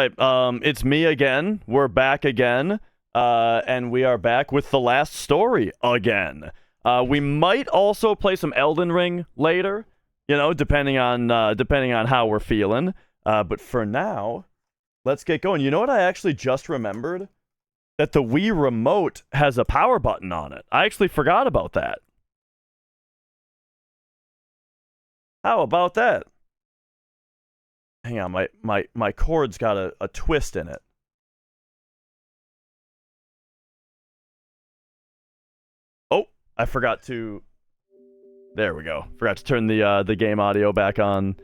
right, it's me again. We're back again, and we are back with the last story again. We might also play some Elden Ring later, you know, depending on how we're feeling. But for now, let's get going. You know what I actually just remembered? That the Wii Remote has a power button on it. I actually forgot about that. How about that? Hang on, my cord's got a twist in it. Oh, I forgot to... There we go. Forgot to turn the game audio back on.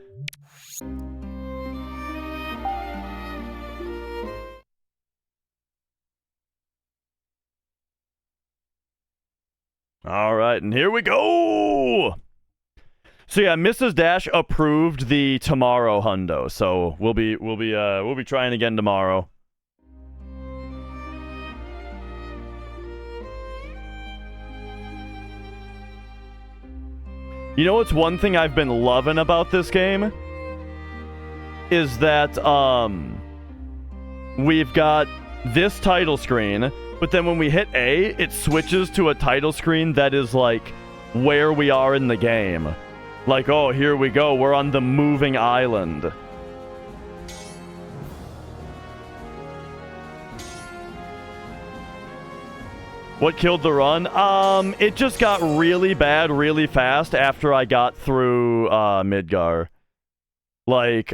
All right, and here we go. So yeah, Mrs. Dash approved the tomorrow hundo, so we'll be trying again tomorrow. You know what's one thing I've been loving about this game? Is that we've got this title screen, but then when we hit A, it switches to a title screen that is like where we are in the game. Like, oh, here we go. We're on the moving island. What killed the run? It just got really bad really fast after I got through Midgar. Like,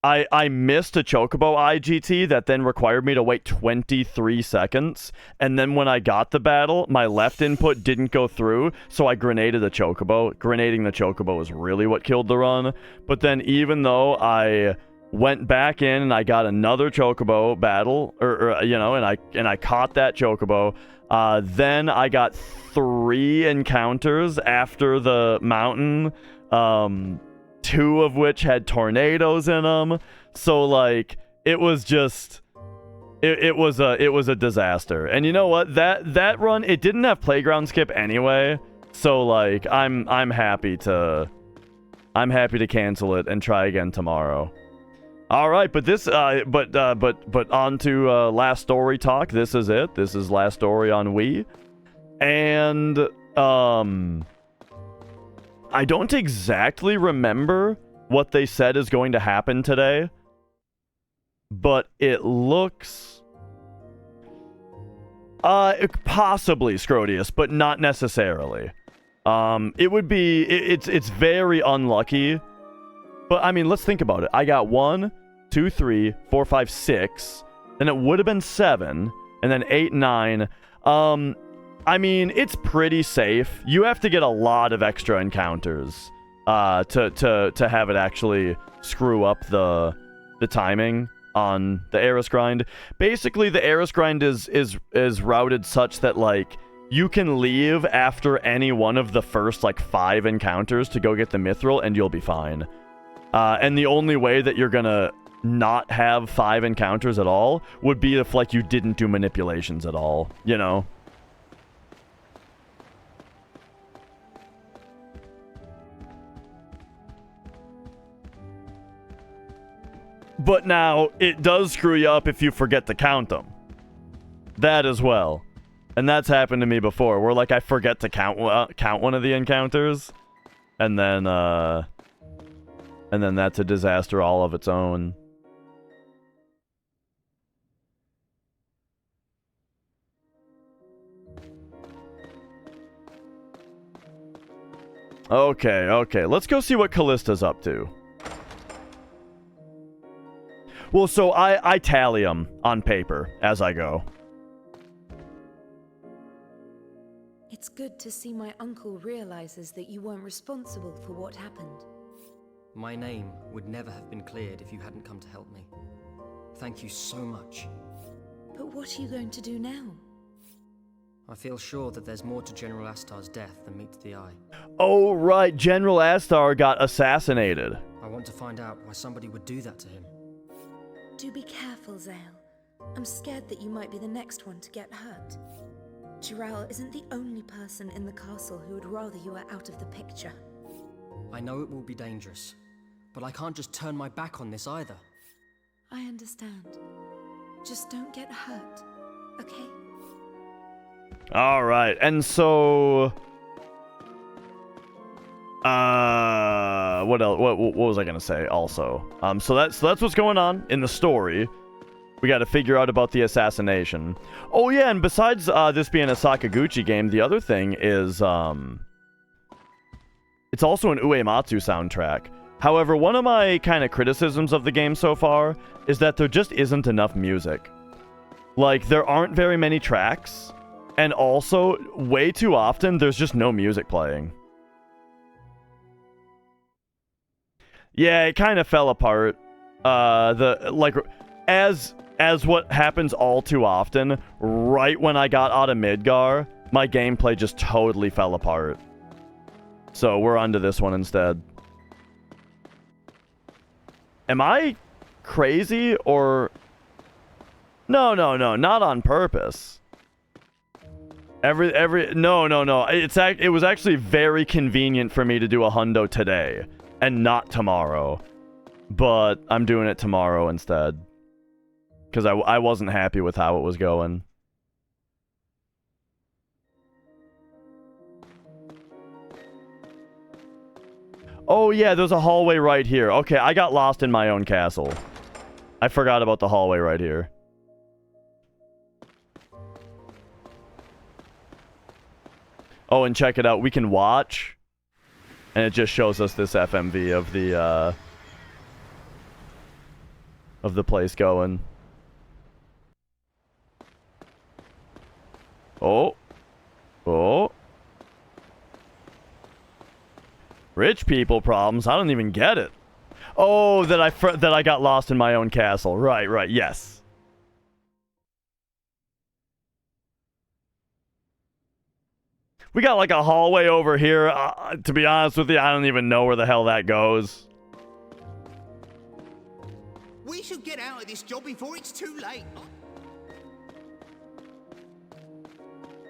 I missed a Chocobo IGT that then required me to wait 23 seconds. And then when I got the battle, my left input didn't go through, so I grenaded the Chocobo. Grenading the Chocobo is really what killed the run. But then even though I went back in and I got another Chocobo battle, you know, and I caught that Chocobo, then I got 3 encounters after the mountain, 2 of which had tornadoes in them. So like it was just it was a disaster. And you know what? That run, it didn't have playground skip anyway. So like I'm happy to cancel it and try again tomorrow. All right, but this but on to last story talk. This is it. This is last story on Wii. And I don't exactly remember what they said is going to happen today, but it looks possibly Scrodius, but not necessarily. It would be it's very unlucky, but I mean, let's think about it. I got 1, 2, 3, 4, 5, 6, then it would have been 7, and then 8, 9. I mean, it's pretty safe. You have to get a lot of extra encounters to have it actually screw up the timing on the Eris grind. Basically, the Eris grind is routed such that like you can leave after any one of the first like 5 encounters to go get the mithril, and you'll be fine. And the only way that you're gonna not have 5 encounters at all would be if like you didn't do manipulations at all, you know? But now, it does screw you up if you forget to count them. That as well. And that's happened to me before, where like I forget to count one of the encounters, and then that's a disaster all of its own. Okay, let's go see what Callista's up to. Well, so I tally them on paper as I go. It's good to see my uncle realizes that you weren't responsible for what happened. My name would never have been cleared if you hadn't come to help me. Thank you so much. But what are you going to do now? I feel sure that there's more to General Astar's death than meets the eye. Oh, right. General Astar got assassinated. I want to find out why somebody would do that to him. Do be careful, Zale. I'm scared that you might be the next one to get hurt. Jirao isn't the only person in the castle who would rather you were out of the picture. I know it will be dangerous, but I can't just turn my back on this either. I understand. Just don't get hurt, okay? All right, and so, what else? What was I gonna say? Also, so that's what's going on in the story. We got to figure out about the assassination. Oh yeah, and besides this being a Sakaguchi game, the other thing is it's also an Uematsu soundtrack. However, one of my kind of criticisms of the game so far is that there just isn't enough music. Like, there aren't very many tracks, and also, way too often, there's just no music playing. Yeah, it kind of fell apart. As what happens all too often, right when I got out of Midgar, my gameplay just totally fell apart. So we're onto this one instead. Am I crazy or... No, not on purpose. No. It was actually very convenient for me to do a hundo today and not tomorrow. But I'm doing it tomorrow instead. Because I wasn't happy with how it was going. Oh yeah, there's a hallway right here. Okay, I got lost in my own castle. I forgot about the hallway right here. Oh, and check it out. We can watch. And it just shows us this FMV of the place going. Oh. Rich people problems? I don't even get it. Oh, that I got lost in my own castle. Right, yes. We got like a hallway over here. To be honest with you, I don't even know where the hell that goes. We should get out of this job before it's too late.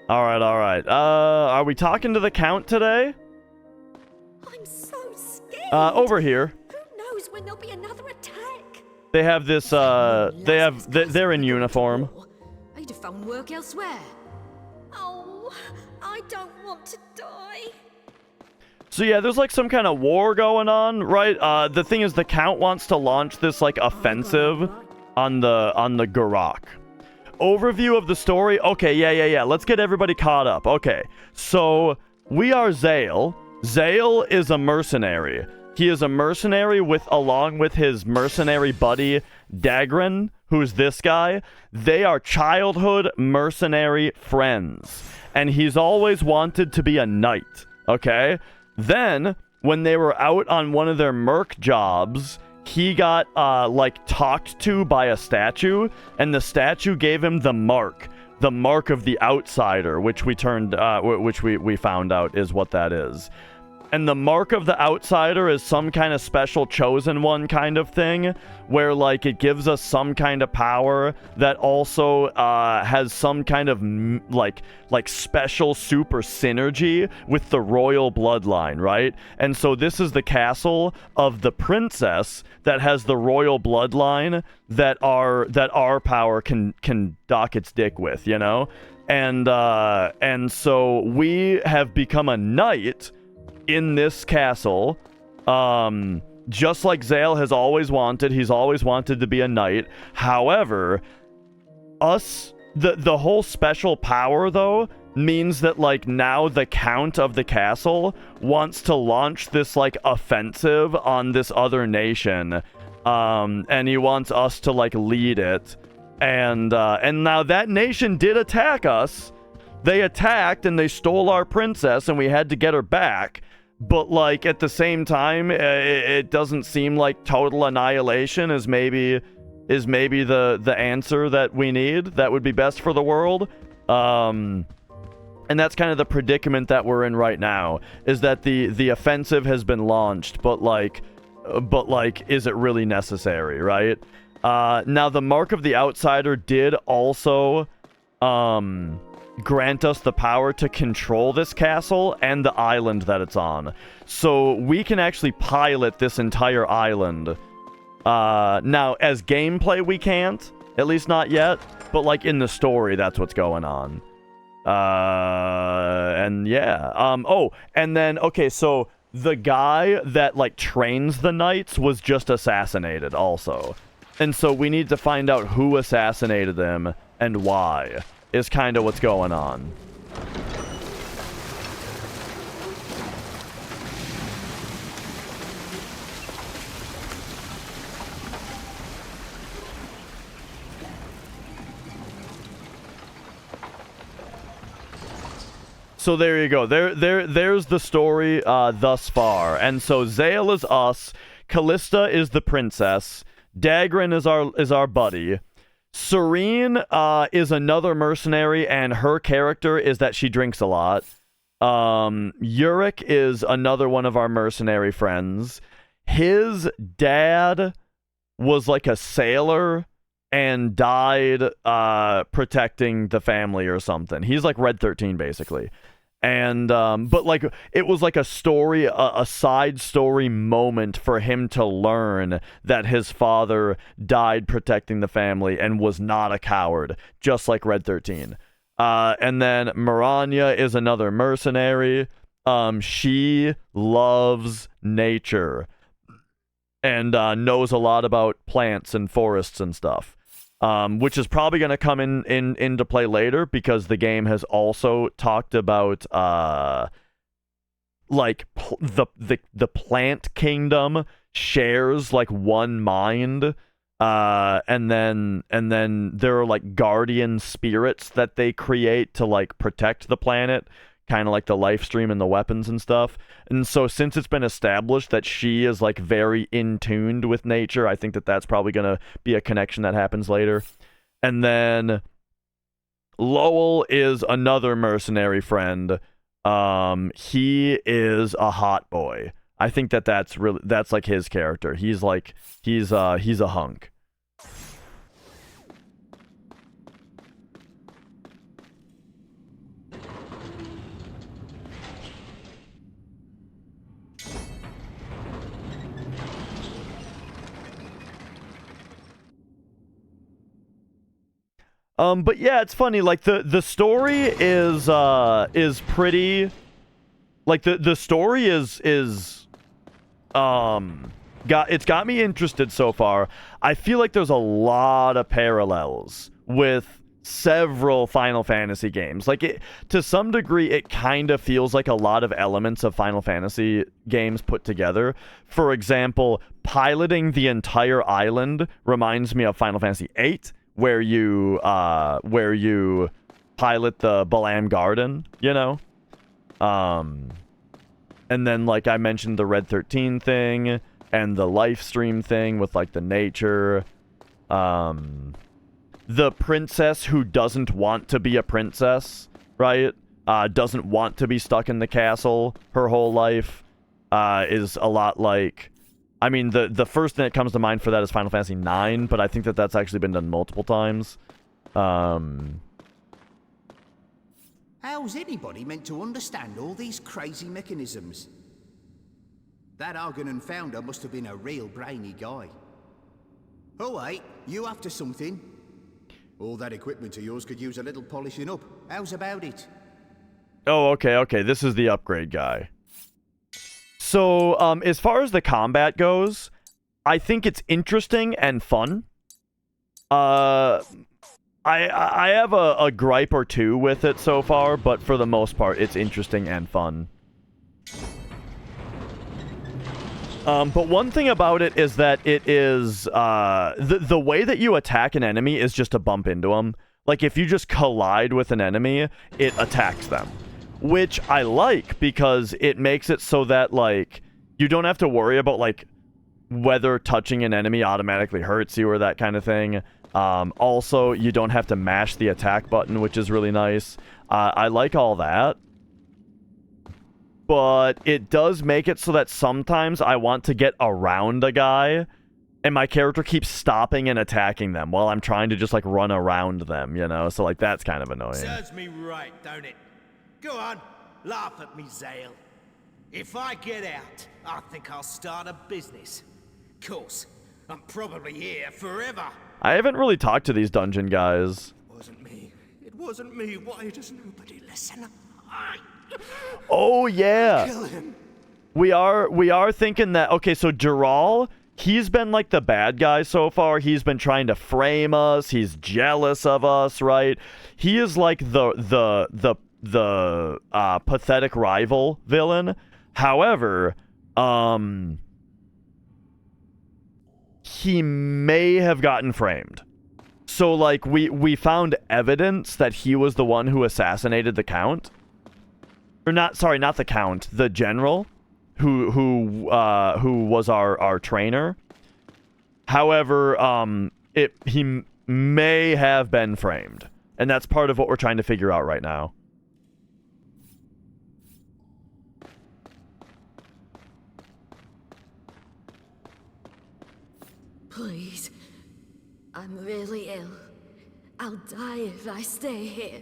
Alright. Are we talking to the Count today? I'm so scared. Over here. Who knows when there'll be another attack? They have this, they're in uniform. I'd have found work elsewhere. Oh, I don't want to die. So yeah, there's like some kind of war going on, right? The thing is, the Count wants to launch this like offensive on the Garak. Overview of the story. Okay, yeah. Let's get everybody caught up. Okay, so we are Zale. Zale is a mercenary. He is a mercenary along with his mercenary buddy Dagran, who's this guy. They are childhood mercenary friends, and he's always wanted to be a knight. Okay. Then, when they were out on one of their merc jobs, he got, talked to by a statue, and the statue gave him the mark of the outsider, which we found out is what that is. And the mark of the outsider is some kind of special chosen one kind of thing, where, like, it gives us some kind of power that also has some kind of, like special super synergy with the royal bloodline, right? And so this is the castle of the princess that has the royal bloodline that our power can dock its dick with, you know? And so we have become a knight in this castle, just like Zale has always wanted. He's always wanted to be a knight. However, the whole special power, though, means that, like, now the Count of the castle wants to launch this, like, offensive on this other nation, and he wants us to, like, lead it. And now that nation did attack us. They attacked and they stole our princess, and we had to get her back. But, like, at the same time, it doesn't seem like total annihilation is maybe the answer that we need, that would be best for the world. And that's kind of the predicament that we're in right now, is that the offensive has been launched, but is it really necessary, right? Now, the mark of the outsider did also grant us the power to control this castle and the island that it's on. So we can actually pilot this entire island Now, as gameplay, we can't. At least not yet. But, like, in the story, that's what's going on. And yeah. Oh, and then, okay, so the guy that, like, trains the knights was just assassinated also. And so we need to find out who assassinated them and why, is kind of what's going on. So there you go. There's the story thus far. And so Zale is us, Callista is the princess, Dagran is our buddy. Serene is another mercenary, and her character is that she drinks a lot. Yurik is another one of our mercenary friends. His dad was like a sailor and died protecting the family or something. He's like Red 13 basically. And but like it was like a story, a side story moment for him to learn that his father died protecting the family and was not a coward, just like Red 13. And then Miranya is another mercenary. She loves nature and knows a lot about plants and forests and stuff. Which is probably going to come into play later, because the game has also talked about like the plant kingdom shares like one mind, and then there are like guardian spirits that they create to like protect the planet, kind of like the life stream and the weapons and stuff. And so since it's been established that she is like very in tuned with nature, I think that that's probably going to be a connection that happens later. And then Lowell is another mercenary friend. He is a hot boy. I think that that's like his character. He's a hunk. But yeah, it's funny, like the story is pretty, like the story is got me interested so far. I feel like there's a lot of parallels with several Final Fantasy games. Like it, to some degree, it kind of feels like a lot of elements of Final Fantasy games put together. For example, piloting the entire island reminds me of Final Fantasy VIII, where you pilot the Balam Garden, you know? And then, like I mentioned, the Red 13 thing, and the life stream thing with, like, the nature. The princess who doesn't want to be a princess, right? Doesn't want to be stuck in the castle her whole life, is a lot like... I mean, the first thing that comes to mind for that is Final Fantasy IX, but I think that that's actually been done multiple times. How's anybody meant to understand all these crazy mechanisms? That Argonan founder must have been a real brainy guy. Oh wait, you after something? All that equipment of yours could use a little polishing up. How's about it? Oh, okay, this is the upgrade guy. So, as far as the combat goes, I think it's interesting and fun. I have a gripe or two with it so far, but for the most part, it's interesting and fun. But one thing about it is that it is, the way that you attack an enemy is just to bump into them. Like, if you just collide with an enemy, it attacks them. Which I like, because it makes it so that, like, you don't have to worry about, like, whether touching an enemy automatically hurts you or that kind of thing. Also, you don't have to mash the attack button, which is really nice. I like all that. But it does make it so that sometimes I want to get around a guy, and my character keeps stopping and attacking them while I'm trying to just, like, run around them, you know? So, like, that's kind of annoying. Serves me right, don't it? Go on, laugh at me, Zale. If I get out, I think I'll start a business. Course, I'm probably here forever. I haven't really talked to these dungeon guys. It wasn't me. It wasn't me. Why does nobody listen? Oh yeah. Kill him. We are thinking that, okay, so Dural, he's been like the bad guy so far. He's been trying to frame us. He's jealous of us, right? He is like the pathetic rival villain. However, he may have gotten framed. So like we found evidence that he was the one who assassinated the Count. Or not, sorry, not the Count, the general who was our trainer. However, he may have been framed, and that's part of what we're trying to figure out right now. Please. I'm really ill. I'll die if I stay here.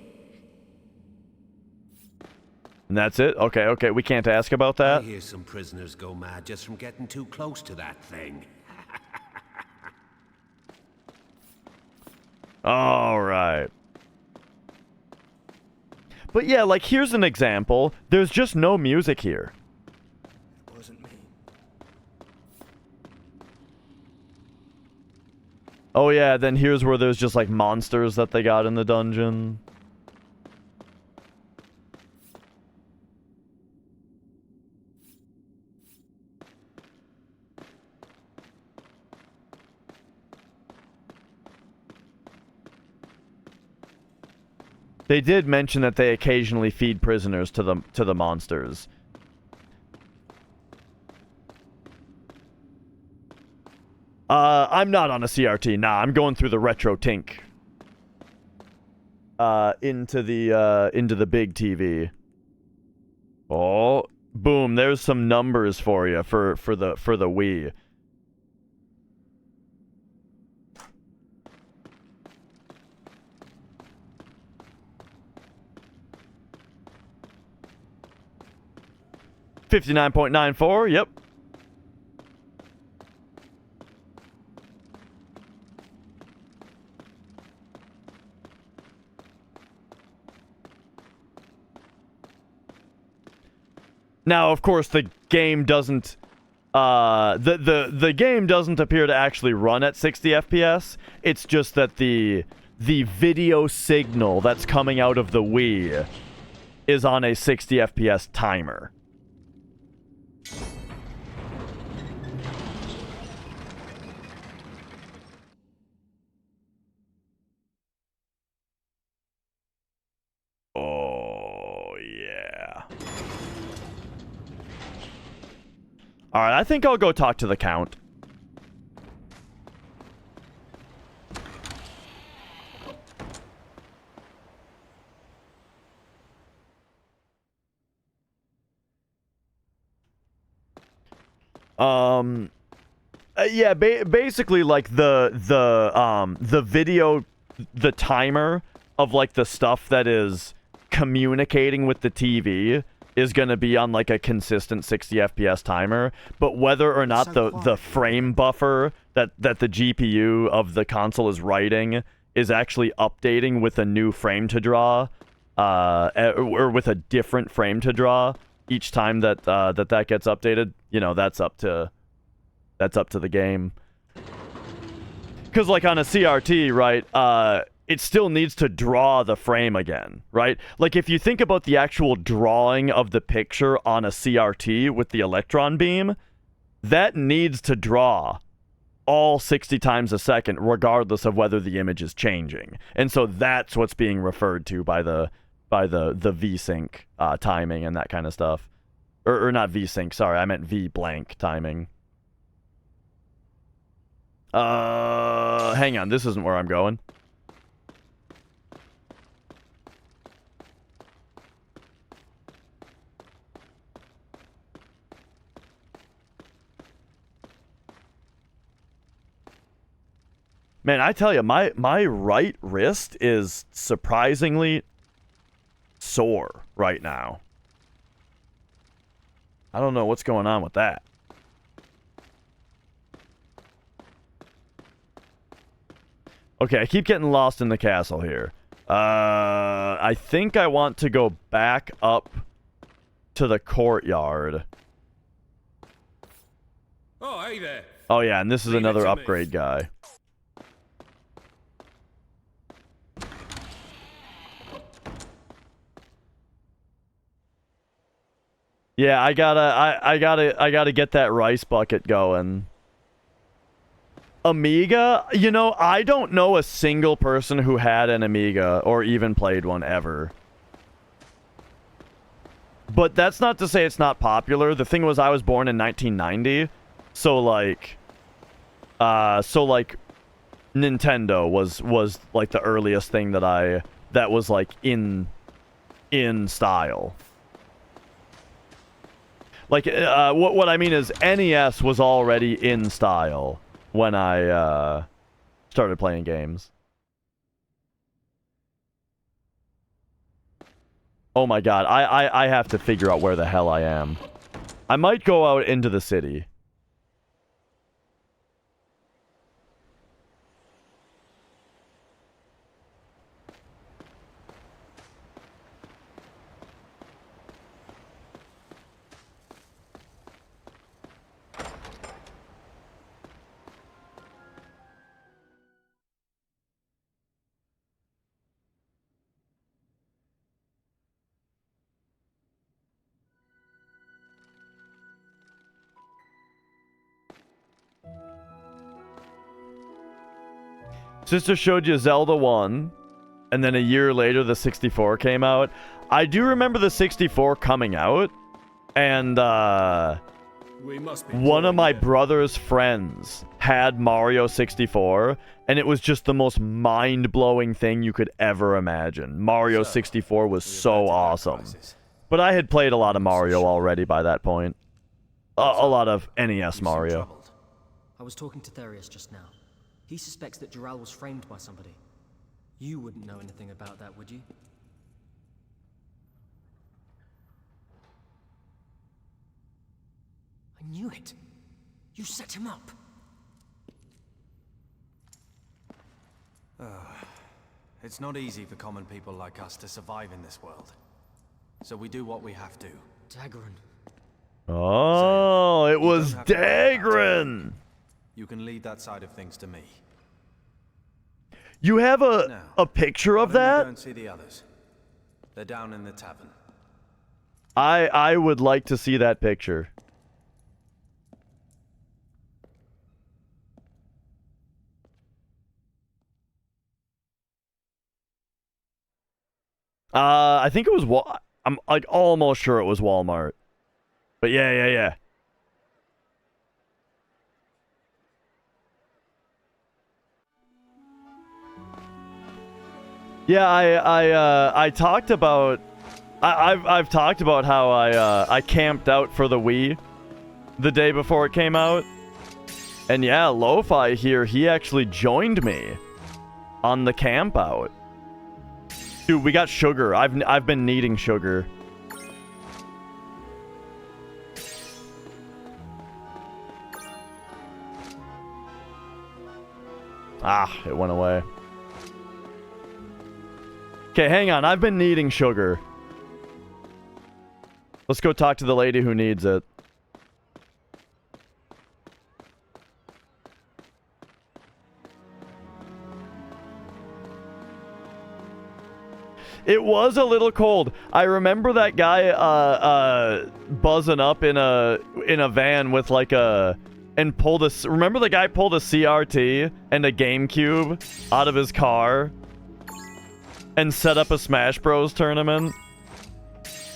And that's it? Okay, okay, we can't ask about I that? hear some prisoners go mad just from getting too close to that thing. Alright. But yeah, like, here's an example. There's just no music here. It wasn't me. Oh yeah, then here's where there's just, like, monsters that they got in the dungeon. They did mention that they occasionally feed prisoners to the monsters. I'm not on a CRT. Nah, I'm going through the retro tink. Into the big TV. Oh, boom! There's some numbers for you for the Wii. $59.94, yep. Now, of course, the game doesn't the game doesn't appear to actually run at 60 FPS. It's just that the video signal that's coming out of the Wii is on a 60 FPS timer. Oh, yeah. Alright, I think I'll go talk to the Count. Yeah, basically, like, the video, the timer of, like, the stuff that is communicating with the TV is going to be on, like, a consistent 60 FPS timer, but whether or not the frame buffer that the GPU of the console is writing is actually updating with a new frame to draw, or with a different frame to draw each time that that gets updated, you know, that's up to the game. Because, like, on a CRT, right, it still needs to draw the frame again, right? Like, if you think about the actual drawing of the picture on a CRT with the electron beam, that needs to draw all 60 times a second, regardless of whether the image is changing. And so that's what's being referred to by the V-Sync timing and that kind of stuff. Or not V-Sync, sorry, I meant V-blank timing. Hang on, this isn't where I'm going. Man, I tell you, my right wrist is surprisingly sore right now. I don't know what's going on with that. Okay, I keep getting lost in the castle here. I think I want to go back up to the courtyard. Oh, hey there. Oh yeah, and this is Leave it another to me. upgrade guy. Yeah, I gotta get that rice bucket going. Amiga? You know, I don't know a single person who had an Amiga or even played one ever. But that's not to say it's not popular. The thing was, I was born in 1990, so like Nintendo was like the earliest thing that was like in style. Like what I mean is NES was already in style when I started playing games. Oh my god, I have to figure out where the hell I am. I might go out into the city. Sister showed you Zelda 1, and then a year later the 64 came out. I do remember the 64 coming out, and We must be one of my drawing brother's friends had Mario 64, and it was just the most mind-blowing thing you could ever imagine. Mario 64 was so awesome. But I had played a lot of Mario already by that point. A lot of NES You seem Mario. troubled. I was talking to Therius just now. He suspects that Dural was framed by somebody. You wouldn't know anything about that, would you? I knew it. You set him up. It's not easy for common people like us to survive in this world. So we do what we have to. Daggeron. Oh, it You was don't have to worry about it. Daggeron. You can leave that side of things to me. You have Now, a picture of why don't you that? go and see the others. They're down in the tavern. I would like to see that picture. I think it was I'm like almost sure it was Walmart. But yeah. Yeah, I talked about I've talked about how I camped out for the Wii the day before it came out. And yeah, Lo-Fi here, he actually joined me on the camp out. Dude, we got sugar. I've been needing sugar. Ah, it went away. Okay, hang on. I've been needing sugar. Let's go talk to the lady who needs it. It was a little cold. I remember that guy buzzing up in a van with like a and pulled a. Remember the guy pulled a CRT and a GameCube out of his car and set up a Smash Bros tournament.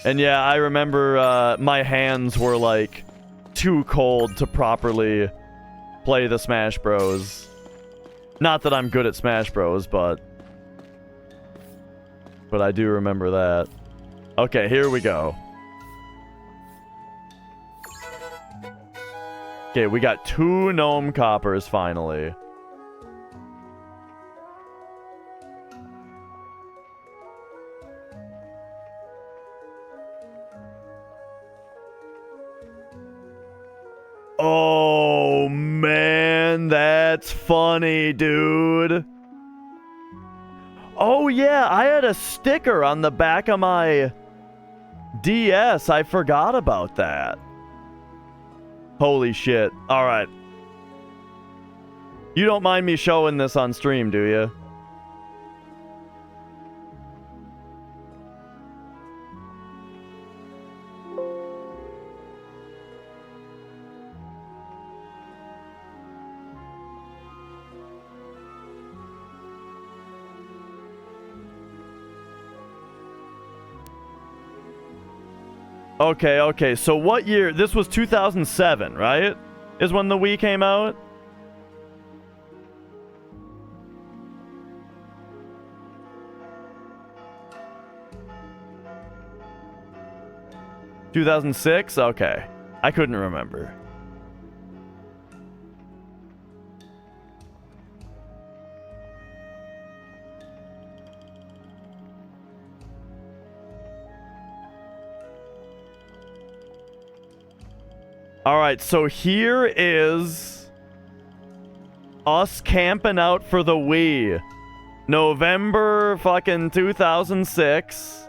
And yeah, I remember my hands were like too cold to properly play the Smash Bros. Not that I'm good at Smash Bros, but I do remember that. Okay, here we go. Okay, we got 2 gnome coppers finally. Oh man, that's funny, dude. Oh yeah, I had a sticker on the back of my DS. I forgot about that. Holy shit. All right. You don't mind me showing this on stream, do you? Okay, so what year? This was 2007, right? Is when the Wii came out? (2006) Okay. I couldn't remember. Alright, so here is us camping out for the Wii. November fucking 2006.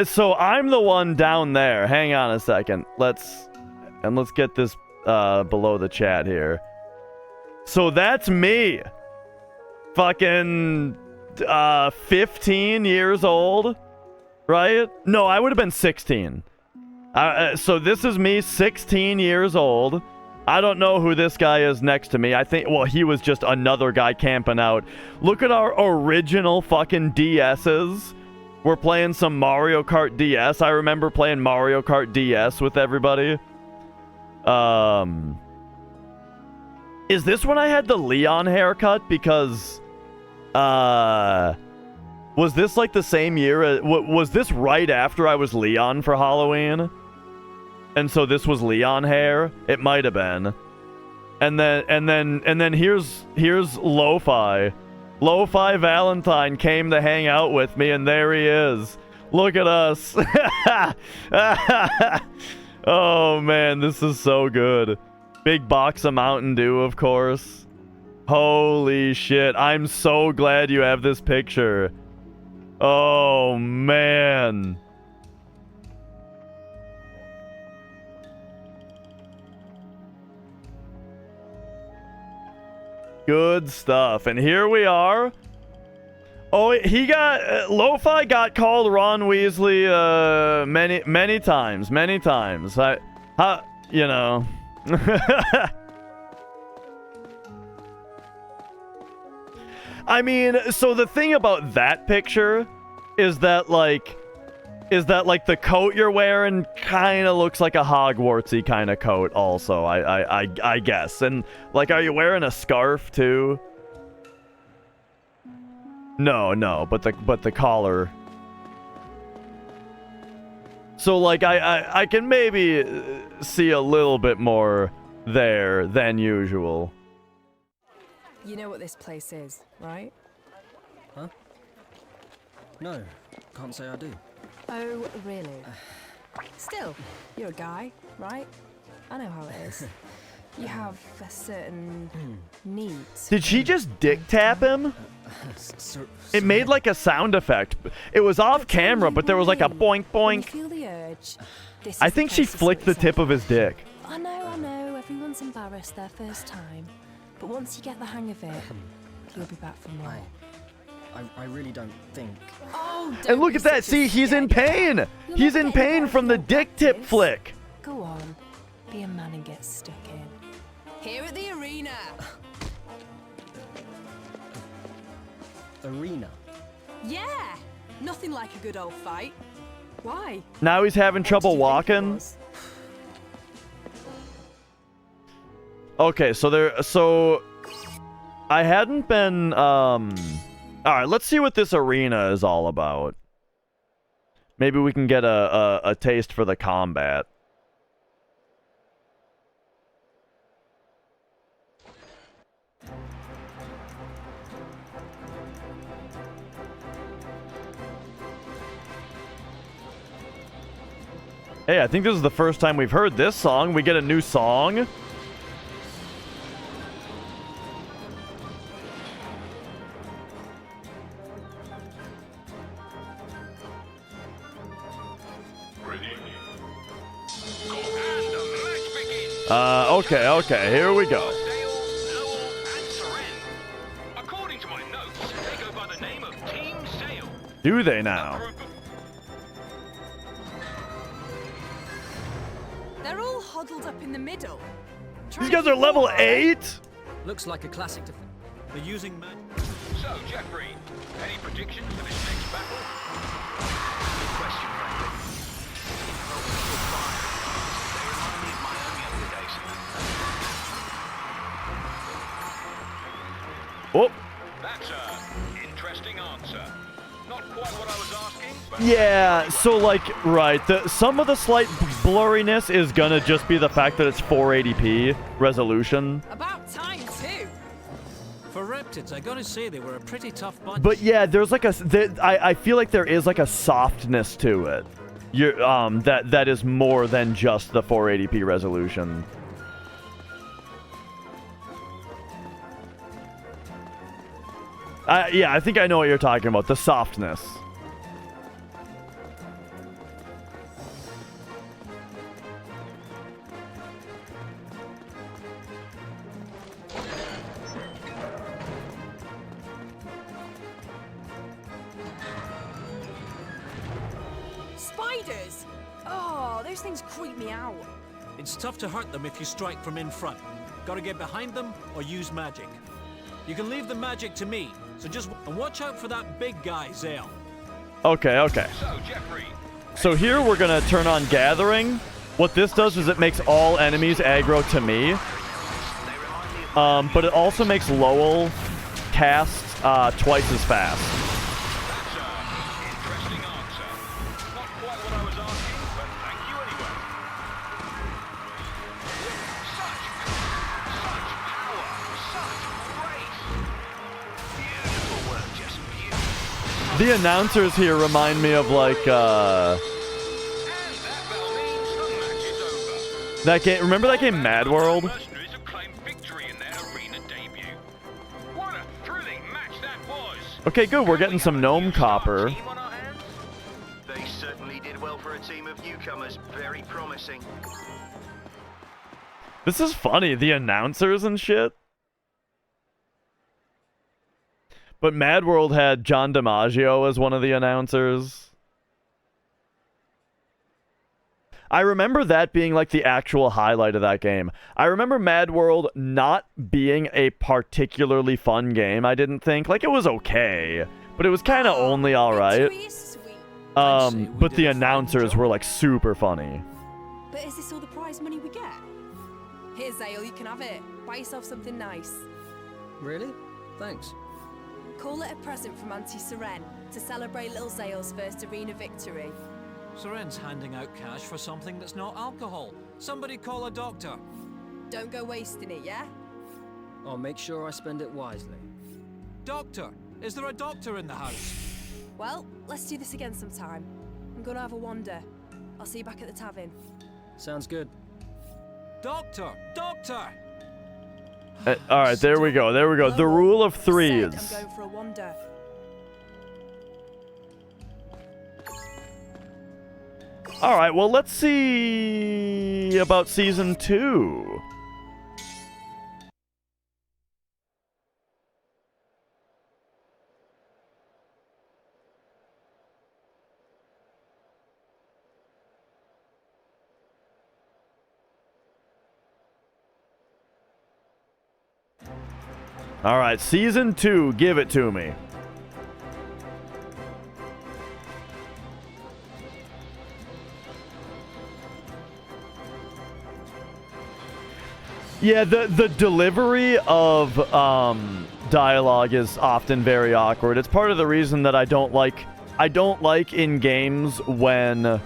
So I'm the one down there. Hang on a second. Let's get this below the chat here. So that's me. Fucking 15 years old, right? No, I would have been 16. So this is me, 16 years old. I don't know who this guy is next to me. I think, well, he was just another guy camping out. Look at our original fucking DS's. We're playing some Mario Kart DS. I remember playing Mario Kart DS with everybody. Is this when I had the Leon haircut? Because, was this like the same year? Was this right after I was Leon for Halloween? And so this was Leon hair? It might have been. And then here's Lo-Fi. Lo-Fi Valentine came to hang out with me, and there he is. Look at us. Oh man, this is so good. Big box of Mountain Dew, of course. Holy shit, I'm so glad you have this picture. Oh man. Good stuff. And here we are. Oh, he got... Lo-Fi got called Ron Weasley many times. Many times. You know. I mean, so the thing about that picture is that, like, the coat you're wearing kind of looks like a Hogwartsy kind of coat also, I guess. And, like, are you wearing a scarf, too? No, but the collar. So, like, I can maybe see a little bit more there than usual. You know what this place is, right? Huh? No, can't say I do. Oh, really? Still, you're a guy, right? I know how it is. You have a certain needs. Did she just dick tap him? It made like a sound effect. It was off camera, but there was like a boink boink. Feel the urge. I think she flicked the tip of his dick. I know. Everyone's embarrassed their first time. But once you get the hang of it, you'll be back for more. I really don't think... Oh, and look at that. See, he's in pain. He's in pain from the dick tip flick. Go on. Be a man and get stuck in. Here at the arena. Arena? Yeah. Nothing like a good old fight. Why? Now he's having trouble walking. Okay, so I hadn't been Alright, let's see what this arena is all about. Maybe we can get a taste for the combat. Hey, I think this is the first time we've heard this song. We get a new song. Okay, here we go. According to my notes, they go by the name of Team Sail. Do they now? They're all huddled up in the middle. These guys are level 8? Looks like a classic. They're using magic. So, Jeffrey, any predictions for this next battle? Good question, frankly. They remind me of my own younger days. Oh. That's an interesting answer. Not quite what I was asking, but... Yeah, so like, right, some of the slight blurriness is gonna just be the fact that it's 480p resolution. About time, too. For Reptids, I gotta say they were a pretty tough bunch. But yeah, there's like I feel like there is like a softness to it. That is more than just the 480p resolution. Yeah, I think I know what you're talking about. The softness. Spiders! Oh, those things creep me out. It's tough to hurt them if you strike from in front. Gotta get behind them or use magic. You can leave the magic to me, so just and watch out for that big guy, Zale. Okay. So, Jeffrey, So here we're gonna turn on Gathering. What this does is it makes all enemies aggro to me. But it also makes Lowell cast twice as fast. that's an interesting answer. Not quite what I was asking, but thank you anyway. Such power, such grace. Beautiful work, just beautiful. The announcers here remind me of like And that bell means the match is over. that game. Remember that game Mad World? Mercenaries have claimed victory in their arena debut. What a thrilling match that was. Okay, good. We're getting some gnome copper. Team on our hands? They certainly did well for a team of newcomers. Very promising. This is funny. The announcers and shit. But Mad World had John DiMaggio as one of the announcers. I remember that being like the actual highlight of that game. I remember Mad World not being a particularly fun game, I didn't think. Like, it was okay, but it was kind of only alright. Victory is sweet. But the announcers were like super funny. But is this all the prize money we get? Here, Zale, you can have it. Buy yourself something nice. Really? Thanks. Call it a present from Auntie Seren to celebrate little Zale's first arena victory. Soren's handing out cash for something that's not alcohol. Somebody call a doctor. Don't go wasting it, yeah? I'll make sure I spend it wisely. Doctor! Is there a doctor in the house? Well, let's do this again sometime. I'm gonna have a wander. I'll see you back at the tavern. Sounds good. Doctor! Doctor! Alright, there we go. The rule of threes. I'm going for a wander. Alright, well, let's see about Season 2. Alright, Season 2, give it to me. Yeah, the delivery of dialogue is often very awkward. It's part of the reason that I don't like in games when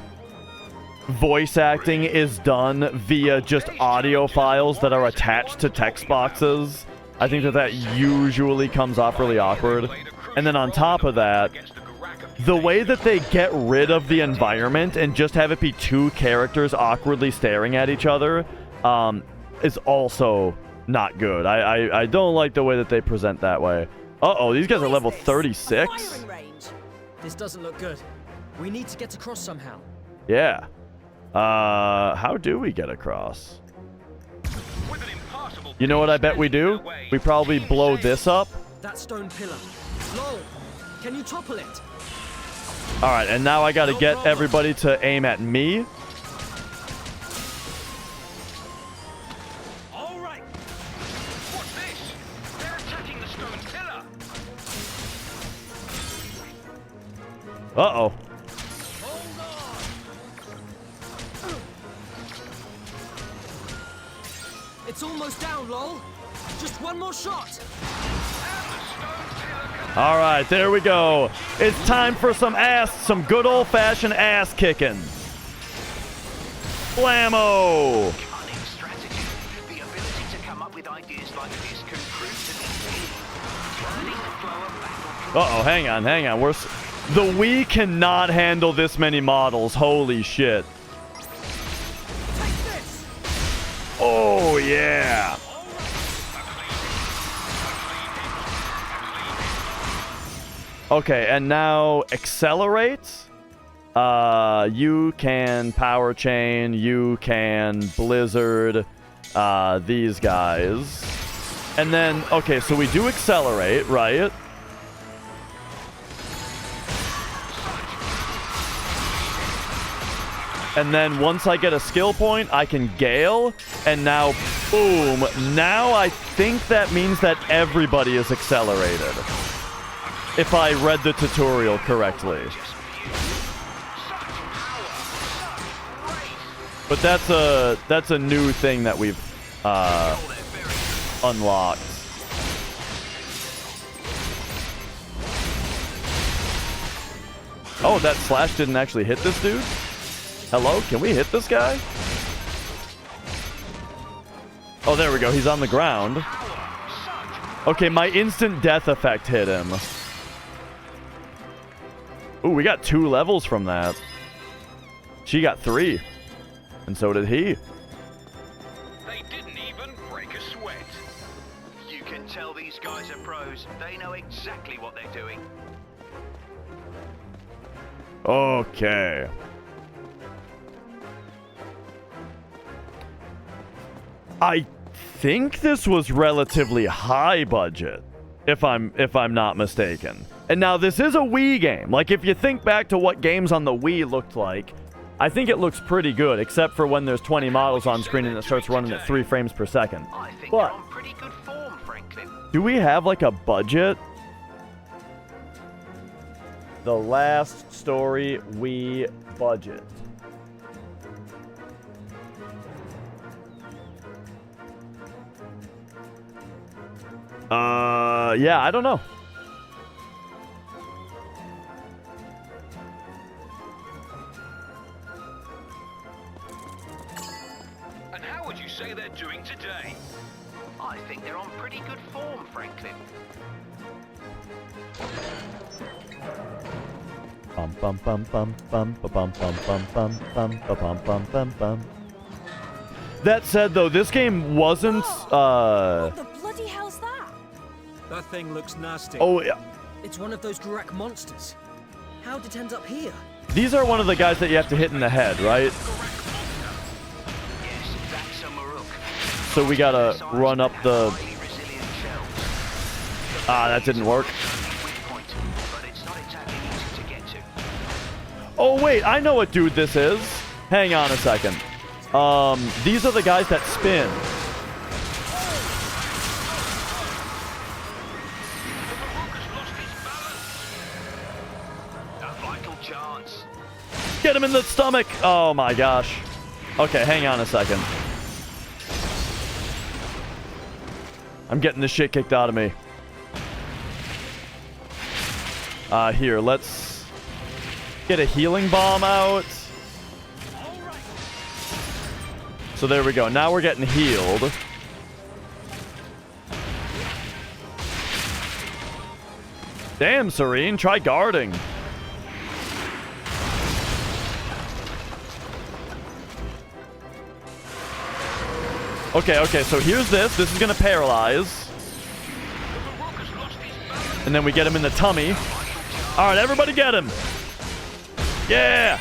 voice acting is done via just audio files that are attached to text boxes. I think that usually comes off really awkward. And then on top of that, the way that they get rid of the environment and just have it be two characters awkwardly staring at each other is also not good. I don't like the way that they present that way. Uh-oh, these guys are level 36? This doesn't look good. We need to get across somehow. Yeah. How do we get across? You know what I bet we do? We probably blow this up. That stone pillar. Lol, can you topple it? All right, and now I got to get everybody to aim at me. All right. What's this? They're attacking the stone pillar. Uh-oh. It's almost down, lol. Just one more shot. All right, there we go. It's time for some good old-fashioned ass kicking. Blammo! Cunning strategy. The ability to come up with ideas like this can prove to be key. Turning the flow of battle. Uh-oh, hang on. The Wii cannot handle this many models. Holy shit. Oh, yeah. Okay, and now accelerate. You can power chain. You can blizzard these guys. And then, okay, so we do accelerate, right? And then once I get a skill point, I can Gale. And now, boom. Now I think that means that everybody is accelerated. If I read the tutorial correctly. But that's a new thing that we've unlocked. Oh, that slash didn't actually hit this dude? Hello? Can we hit this guy? Oh, there we go. He's on the ground. Okay, my instant death effect hit him. Ooh, we got 2 levels from that. She got 3. And so did he. They didn't even break a sweat. You can tell these guys are pros. They know exactly what they're doing. Okay. I think this was relatively high budget, if I'm not mistaken. And now this is a Wii game. Like, if you think back to what games on the Wii looked like, I think it looks pretty good, except for when there's 20 models on screen and it starts running at 3 frames per second. But On pretty good form, Franklin. do we have like a budget? The last story Wii budget. Yeah, I don't know. And how would you say they're doing today? I think they're on pretty good form, Franklin. Bum bum bum bum bum bum bum bum bum bum bum bum bum bum. That said, though, this game wasn't. What the bloody hell's that? That thing looks nasty. Oh yeah. It's one of those Gurak monsters. How did it end up here? These are one of the guys that you have to hit in the head, right? So we gotta run up the. Ah, that didn't work. Oh wait, I know what dude this is. Hang on a second. These are the guys that spin. Get him in the stomach! Oh my gosh. Okay, hang on a second. I'm getting the shit kicked out of me. Here, let's get a healing bomb out. So there we go. Now we're getting healed. Damn, Serene. Try guarding. Okay, so here's this. This is going to paralyze. And then we get him in the tummy. All right, everybody get him. Yeah.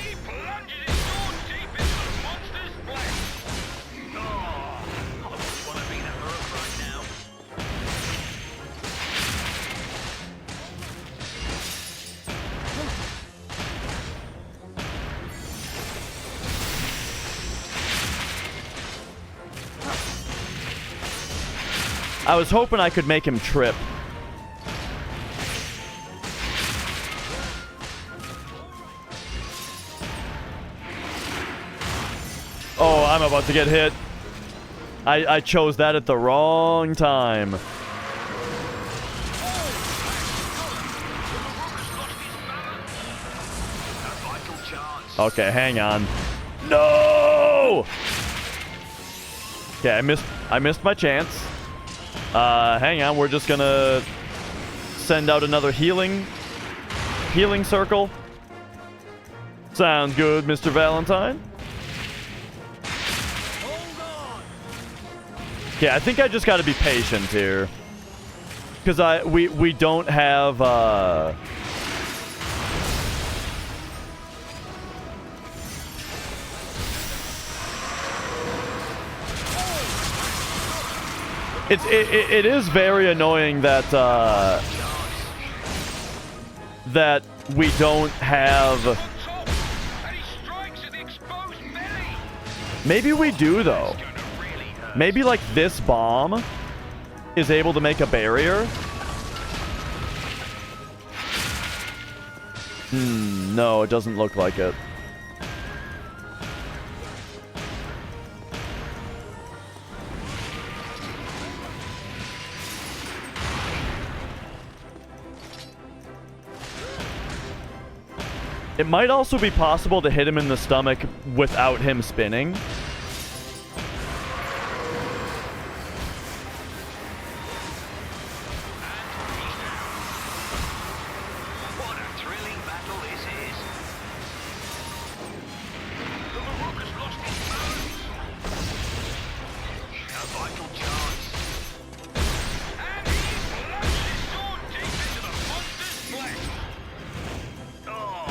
I was hoping I could make him trip. Oh, I'm about to get hit. I chose that at the wrong time. Okay, hang on. No! Okay, I missed my chance. Hang on, we're just gonna send out another healing circle. Sounds good, Mr. Valentine. Yeah, I think I just gotta be patient here. Because we don't have It is very annoying that that we don't have. Maybe we do though. Maybe like this bomb is able to make a barrier. No, it doesn't look like it. It might also be possible to hit him in the stomach without him spinning. What a thrilling battle this is. The Rook has lost his balance. A vital chance. And he plunges his sword deep into the monster's flesh. Oh,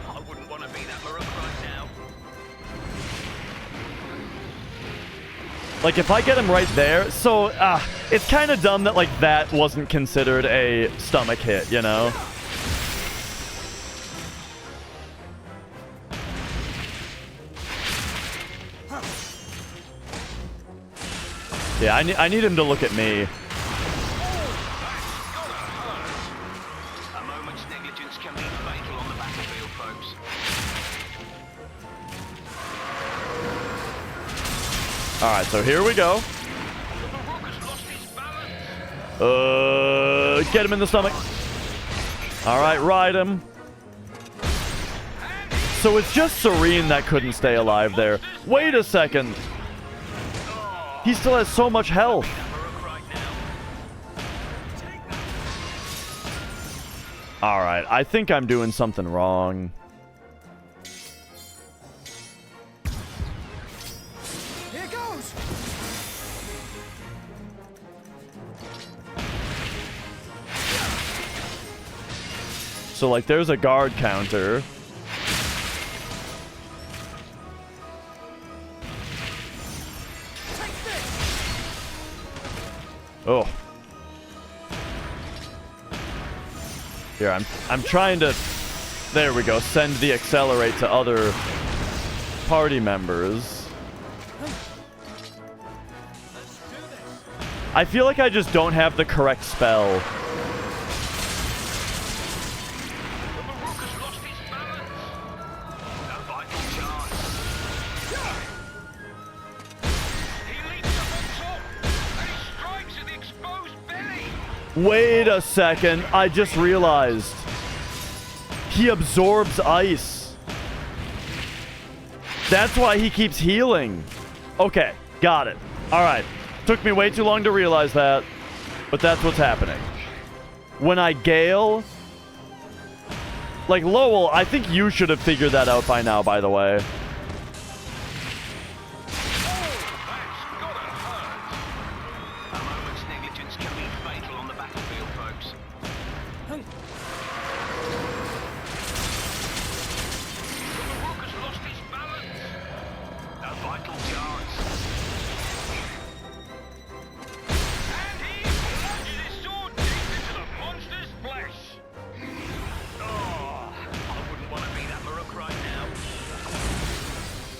I wouldn't want to be that Maruk right now. Like, if I get him right there... So, it's kind of dumb that, like, that wasn't considered a stomach hit, you know? Yeah, I need him to look at me. A moment's negligence can be fatal on the battlefield, folks. Alright, so here we go. Get him in the stomach. Alright, ride him. So it's just Serene that couldn't stay alive there. Wait a second. He still has so much health. Alright, I think I'm doing something wrong. Here goes! So, like, there's a guard counter. Oh. Here, I'm trying to... There we go. Send the accelerate to other party members. I feel like I just don't have the correct spell. Wait a second. I just realized. He absorbs ice. That's why he keeps healing. Okay, got it. Alright. Took me way too long to realize that. But that's what's happening. When I gale... Like, Lowell, I think you should have figured that out by now, by the way.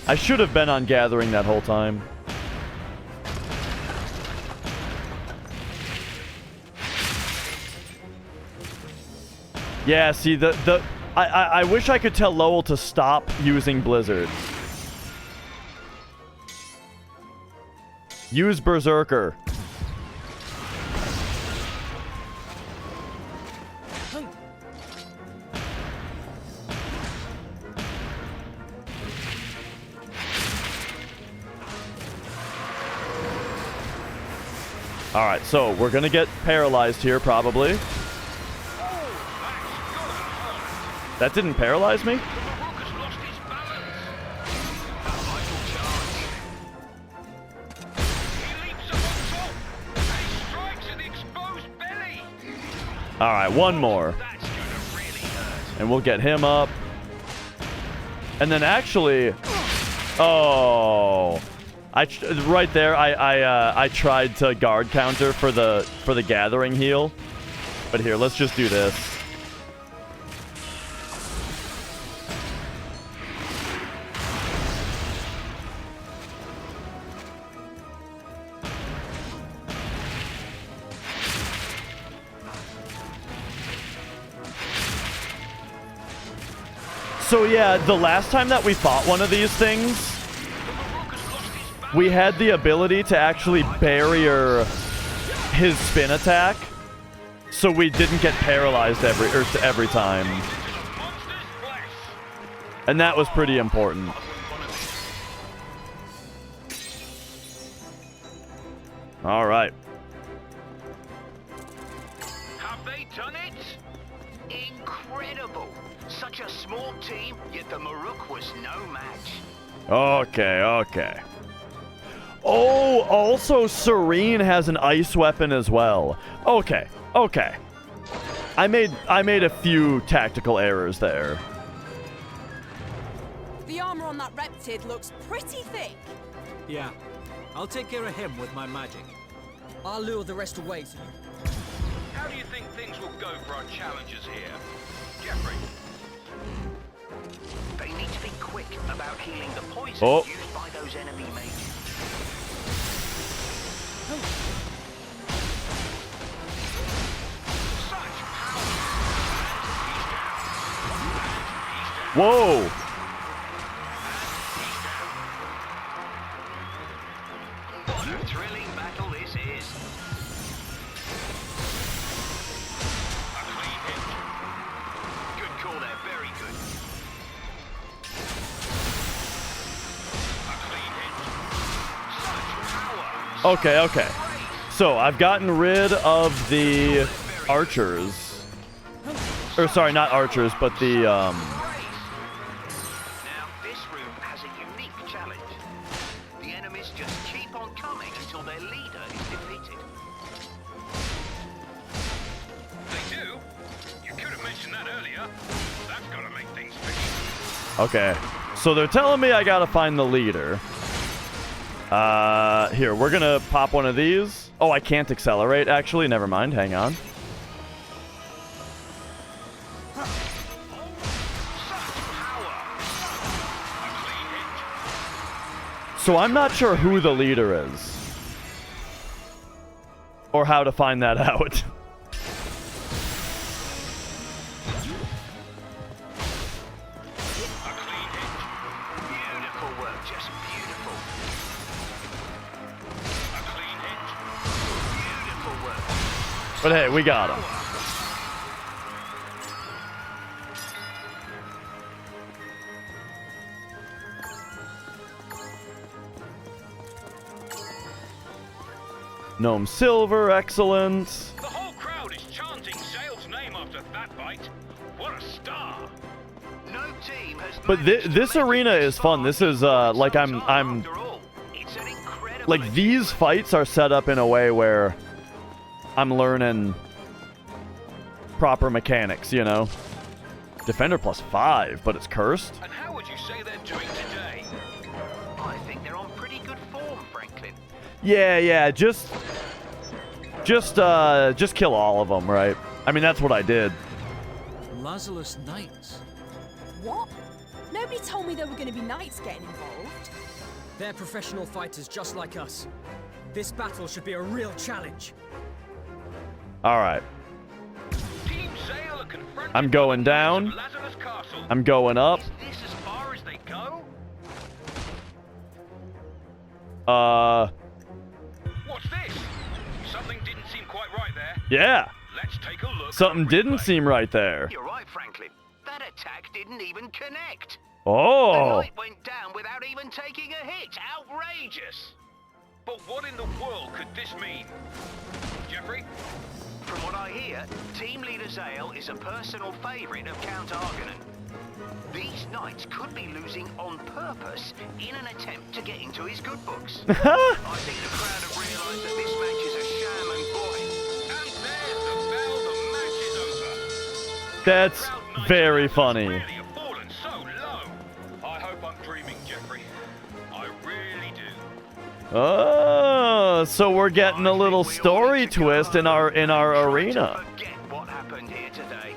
I should have been on gathering that whole time. Yeah, see, I wish I could tell Lowell to stop using Blizzard. Use Berserker. All right, so we're gonna get paralyzed here, probably. That didn't paralyze me? All right, one more. And we'll get him up. And then actually... Oh... right there, I tried to guard counter for the gathering heal. But here, let's just do this. So yeah, the last time that we fought one of these things, we had the ability to actually barrier his spin attack, so we didn't get paralyzed every time. And that was pretty important. All right. Have they done it? Incredible. Such a small team, yet the Maruk was no match. Okay, okay. Oh, also Serene has an ice weapon as well. Okay, okay. I made a few tactical errors there. The armor on that reptid looks pretty thick. Yeah, I'll take care of him with my magic. I'll lure the rest away to you. How do you think things will go for our challengers here? Jeffrey? They need to be quick about healing the poison used by those enemy mages. Whoa! What a thrilling battle this is. A clean hit. Good call there, very good. A clean hit. Such power. Okay, okay. So, I've gotten rid of the archers. Or, sorry, not archers, but the, Now, this room has a unique challenge. The enemies just keep on coming until their leader is defeated. They do? You could have mentioned that earlier. That's gotta make things fishy. Okay. So, they're telling me I gotta find the leader. Here, we're gonna pop one of these. Oh, I can't accelerate, actually. Never mind. Hang on. So I'm not sure who the leader is. Or how to find that out. Beautiful work, just beautiful. A clean hit. Beautiful work. But hey, we got him. Gnome Silver, excellent. The whole crowd is chanting Zale's name after that fight. What a star! No team has But this arena is fun. This is like I'm like these fights are set up in a way where I'm learning proper mechanics, you know. Defender +5, but it's cursed. And how would you say they're doing today? I think they're on pretty good form, Franklin. Yeah, yeah, just kill all of them, right? I mean, that's what I did. Lazarus Knights. What? Nobody told me there were going to be knights getting involved. They're professional fighters just like us. This battle should be a real challenge. All right. Team Zale are confronted I'm going down. of Lazarus Castle. I'm going up. Is this as far as they go? What's this? Something didn't seem quite right there. Yeah. Let's take a look. Something didn't seem right there. You're right, Franklin. That attack didn't even connect. Oh. The knight went down without even taking a hit. Outrageous. But what in the world could this mean? Jeffrey? From what I hear, Team Leader Zale is a personal favourite of Count Argonan. These knights could be losing on purpose in an attempt to get into his good books. I think the crowd have realised that this match is a sham and boring. And there's the bell. The match is over. That's very funny. Really have fallen so low. I hope I'm dreaming, Jeffrey. I really do. Oh, so we're getting a little story twist in our arena. Forget what happened here today.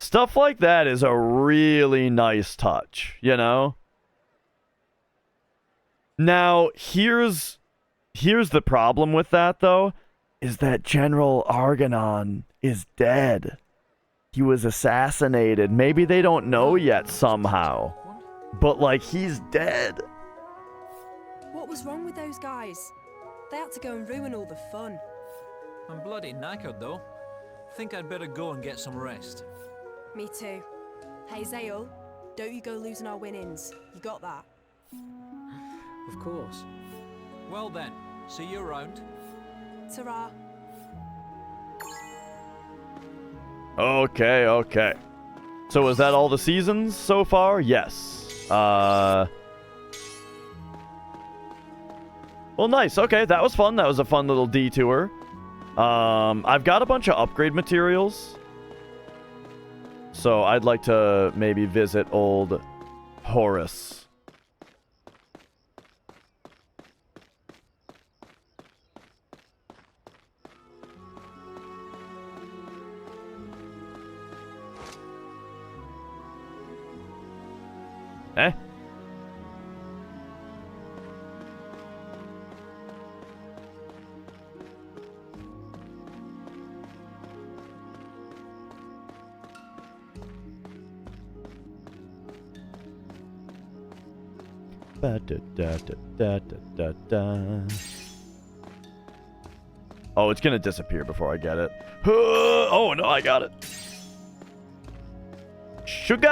Stuff like that is a really nice touch, you know? Now, here's the problem with that, though, is that General Argonon is dead. He was assassinated. Maybe they don't know yet somehow. But, like, he's dead. What was wrong with those guys? They had to go and ruin all the fun. I'm bloody knackered, though. Think I'd better go and get some rest. Me too. Hey, Zale, don't you go losing our winnings. You got that? Of course. Well then, see you around. Ta-ra. Okay. So is that all the seasons so far? Yes. Well, nice. Okay, that was fun. That was a fun little detour. I've got a bunch of upgrade materials. So I'd like to maybe visit old Horace. Eh? Ba da da da da da da. Oh, it's gonna disappear before I get it. Oh no, I got it. Sugar.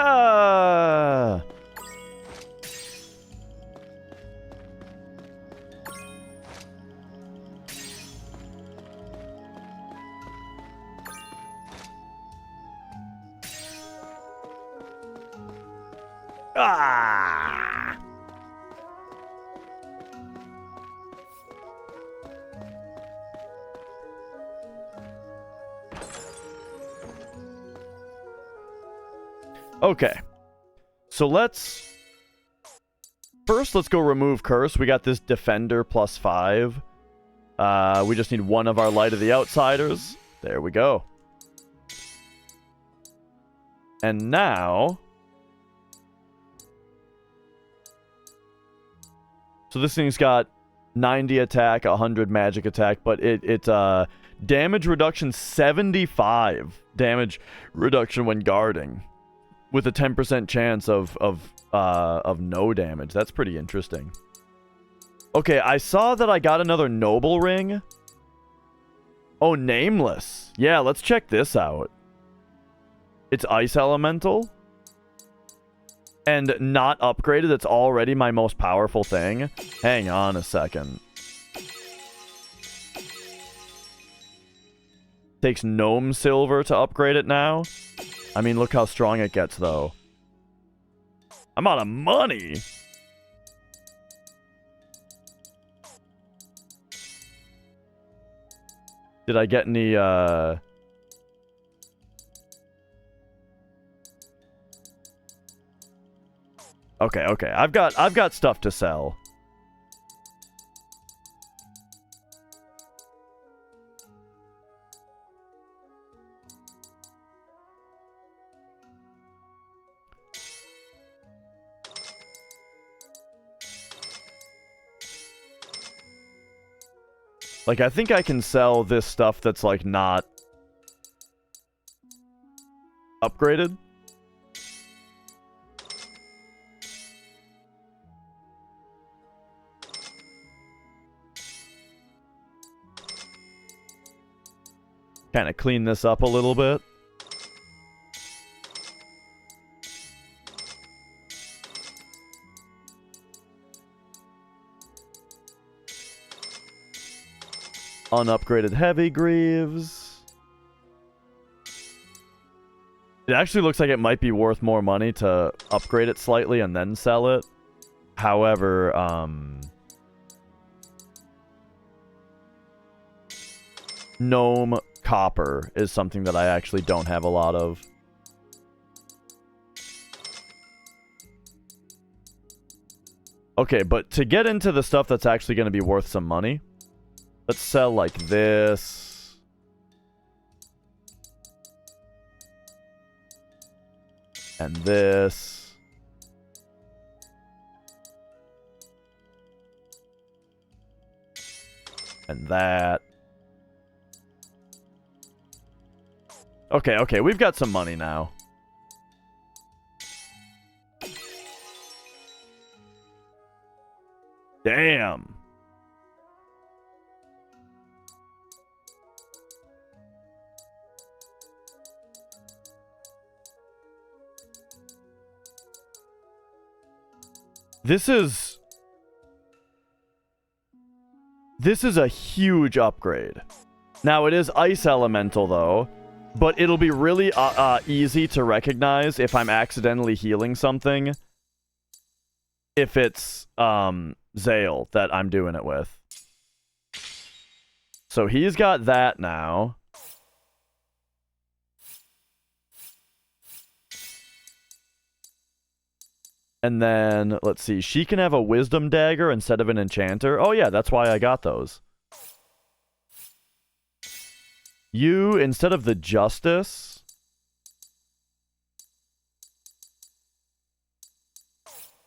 Ah! Okay. So let's go remove curse. We got this defender +5. We just need one of our light of the outsiders. There we go. And now, so this thing's got 90 attack, 100 magic attack, but it's damage reduction 75 damage reduction when guarding, with a 10% chance of no damage. That's pretty interesting. Okay, I saw that I got another noble ring. Oh, nameless. Yeah, let's check this out. It's ice elemental. And not upgraded. It's already my most powerful thing. Hang on a second. Takes gnome silver to upgrade it now. I mean, look how strong it gets, though. I'm out of money. Did I get any, Okay. I've got stuff to sell. Like, I think I can sell this stuff that's, like, not upgraded. Kind of clean this up a little bit. Unupgraded heavy greaves. It actually looks like it might be worth more money to upgrade it slightly and then sell it. However, gnome copper is something that I actually don't have a lot of. Okay, but to get into the stuff that's actually going to be worth some money, let's sell like this. And this. And that. Okay, we've got some money now. Damn. This is a huge upgrade. Now, it is ice elemental, though. But it'll be really easy to recognize if I'm accidentally healing something. If it's Zale that I'm doing it with. So he's got that now. And then, let's see. She can have a wisdom dagger instead of an enchanter. Oh yeah, that's why I got those. You, instead of the justice.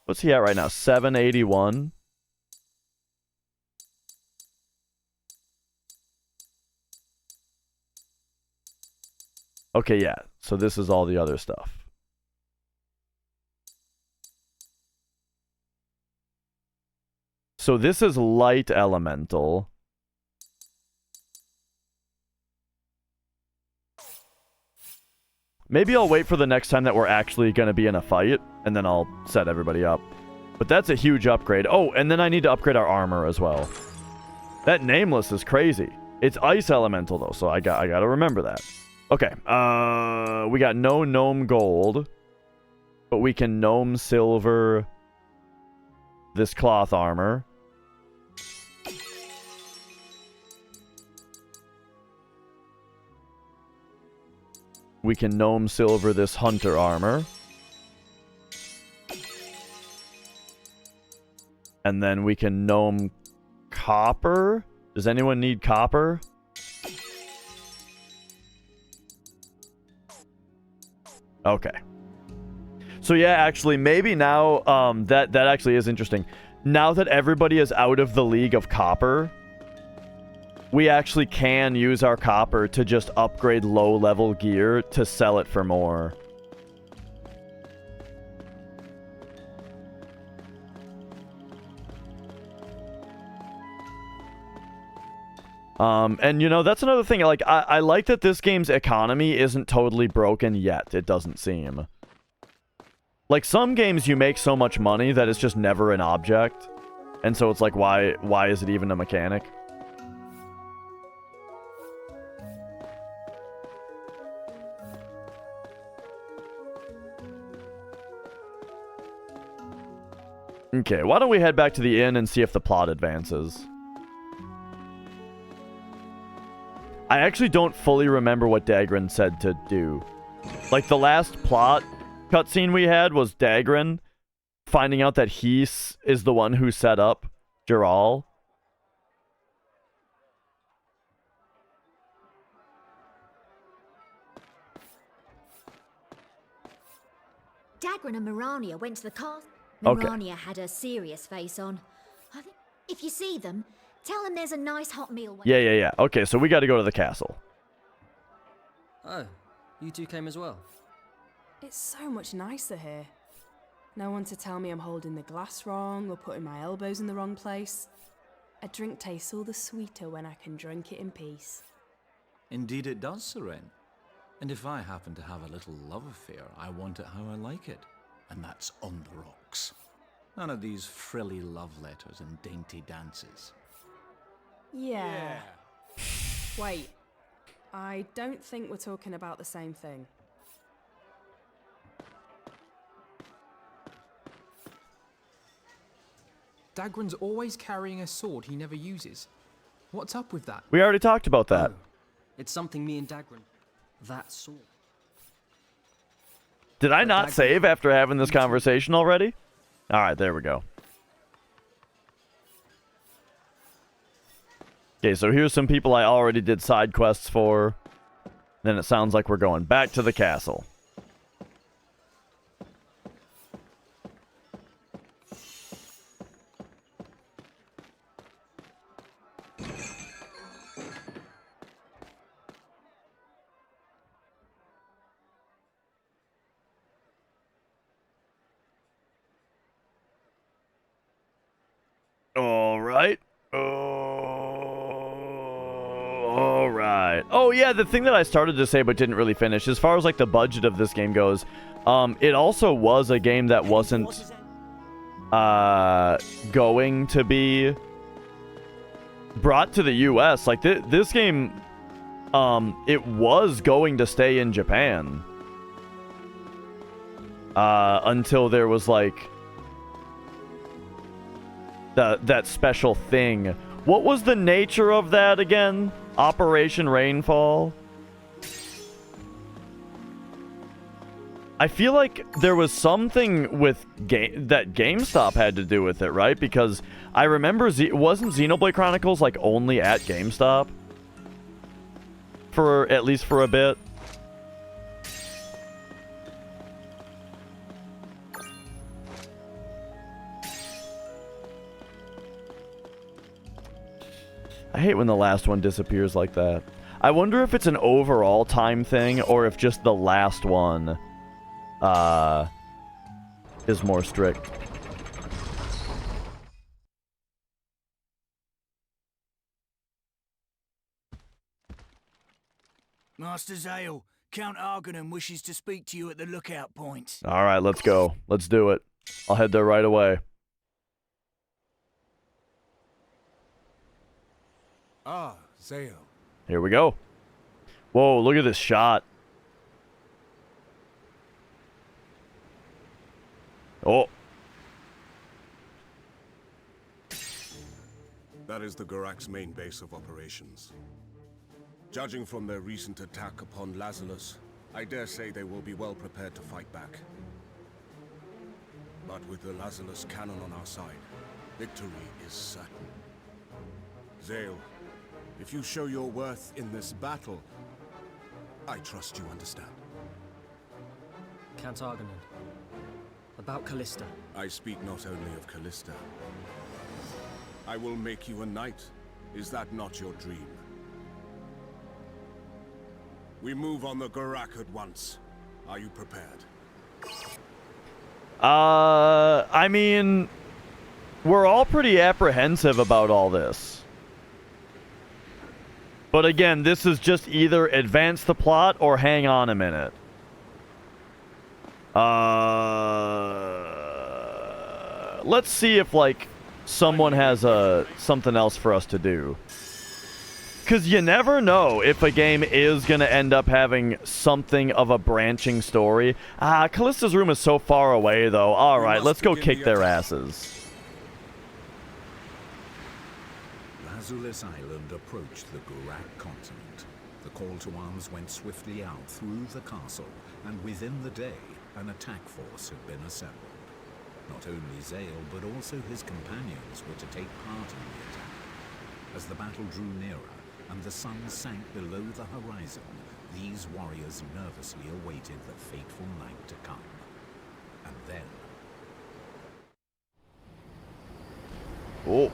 What's he at right now? 781. Okay, yeah. So this is all the other stuff. So this is light elemental. Maybe I'll wait for the next time that we're actually going to be in a fight, and then I'll set everybody up. But that's a huge upgrade. Oh, and then I need to upgrade our armor as well. That nameless is crazy. It's ice elemental, though, so I got to remember that. Okay, we got no gnome gold, but we can gnome silver this cloth armor. We can gnome silver this hunter armor. And then we can gnome copper. Does anyone need copper? Okay. So yeah, actually, maybe now, that actually is interesting. Now that everybody is out of the league of copper, we actually can use our copper to just upgrade low-level gear to sell it for more. And you know, that's another thing. Like, I like that this game's economy isn't totally broken yet. It doesn't seem. Like, some games you make so much money that it's just never an object. And so it's like, why is it even a mechanic? Okay, why don't we head back to the inn and see if the plot advances. I actually don't fully remember what Dagran said to do. Like, the last plot cutscene we had was Dagran finding out that he is the one who set up Jural. Dagran and Mirania went to the castle. Okay. Mirania had a serious face on. I think if you see them, Tell him there's a nice hot meal. Yeah. Okay, so we got to go to the castle. Oh, you two came as well? It's so much nicer here. No one to tell me I'm holding the glass wrong or putting my elbows in the wrong place. A drink tastes all the sweeter when I can drink it in peace. Indeed it does, Seren. And if I happen to have a little love affair, I want it how I like it. And that's on the rocks. None of these frilly love letters and dainty dances. Yeah. Wait. I don't think we're talking about the same thing. Dagran's always carrying a sword he never uses. What's up with that? We already talked about that. Oh, it's something me and Dagran. That sword. Did I not save after having this conversation already? Alright, there we go. Okay, so here's some people I already did side quests for. Then it sounds like we're going back to the castle. Alright. Alright. Oh yeah, the thing that I started to say but didn't really finish, as far as like the budget of this game goes, it also was a game that wasn't going to be brought to the US. Like this game, it was going to stay in Japan. Until there was like that special thing. What was the nature of that again? Operation Rainfall? I feel like there was something with that GameStop had to do with it, right? Because I remember wasn't Xenoblade Chronicles like only at GameStop? For at least for a bit. I hate when the last one disappears like that. I wonder if it's an overall time thing or if just the last one is more strict. Master Zale, Count Argonon wishes to speak to you at the lookout point. Alright, let's go. Let's do it. I'll head there right away. Ah, Zale. Here we go. Whoa, look at this shot. Oh. That is the Garak's main base of operations. Judging from their recent attack upon Lazarus, I dare say they will be well prepared to fight back. But with the Lazarus cannon on our side, victory is certain. Zale, if you show your worth in this battle, I trust you understand. Count Argonon. About Callista. I speak not only of Callista. I will make you a knight. Is that not your dream? We move on the Garak at once. Are you prepared? I mean, we're all pretty apprehensive about all this. But again, this is just either advance the plot or hang on a minute. Let's see if, like, someone has something else for us to do. Because you never know if a game is going to end up having something of a branching story. Callista's room is so far away, though. Alright, let's go kick their asses. Lazulus Island approached the Garak continent. The call to arms went swiftly out through the castle, and within the day, an attack force had been assembled. Not only Zale, but also his companions were to take part in the attack. As the battle drew nearer, and the sun sank below the horizon, these warriors nervously awaited the fateful night to come. And then... Oh.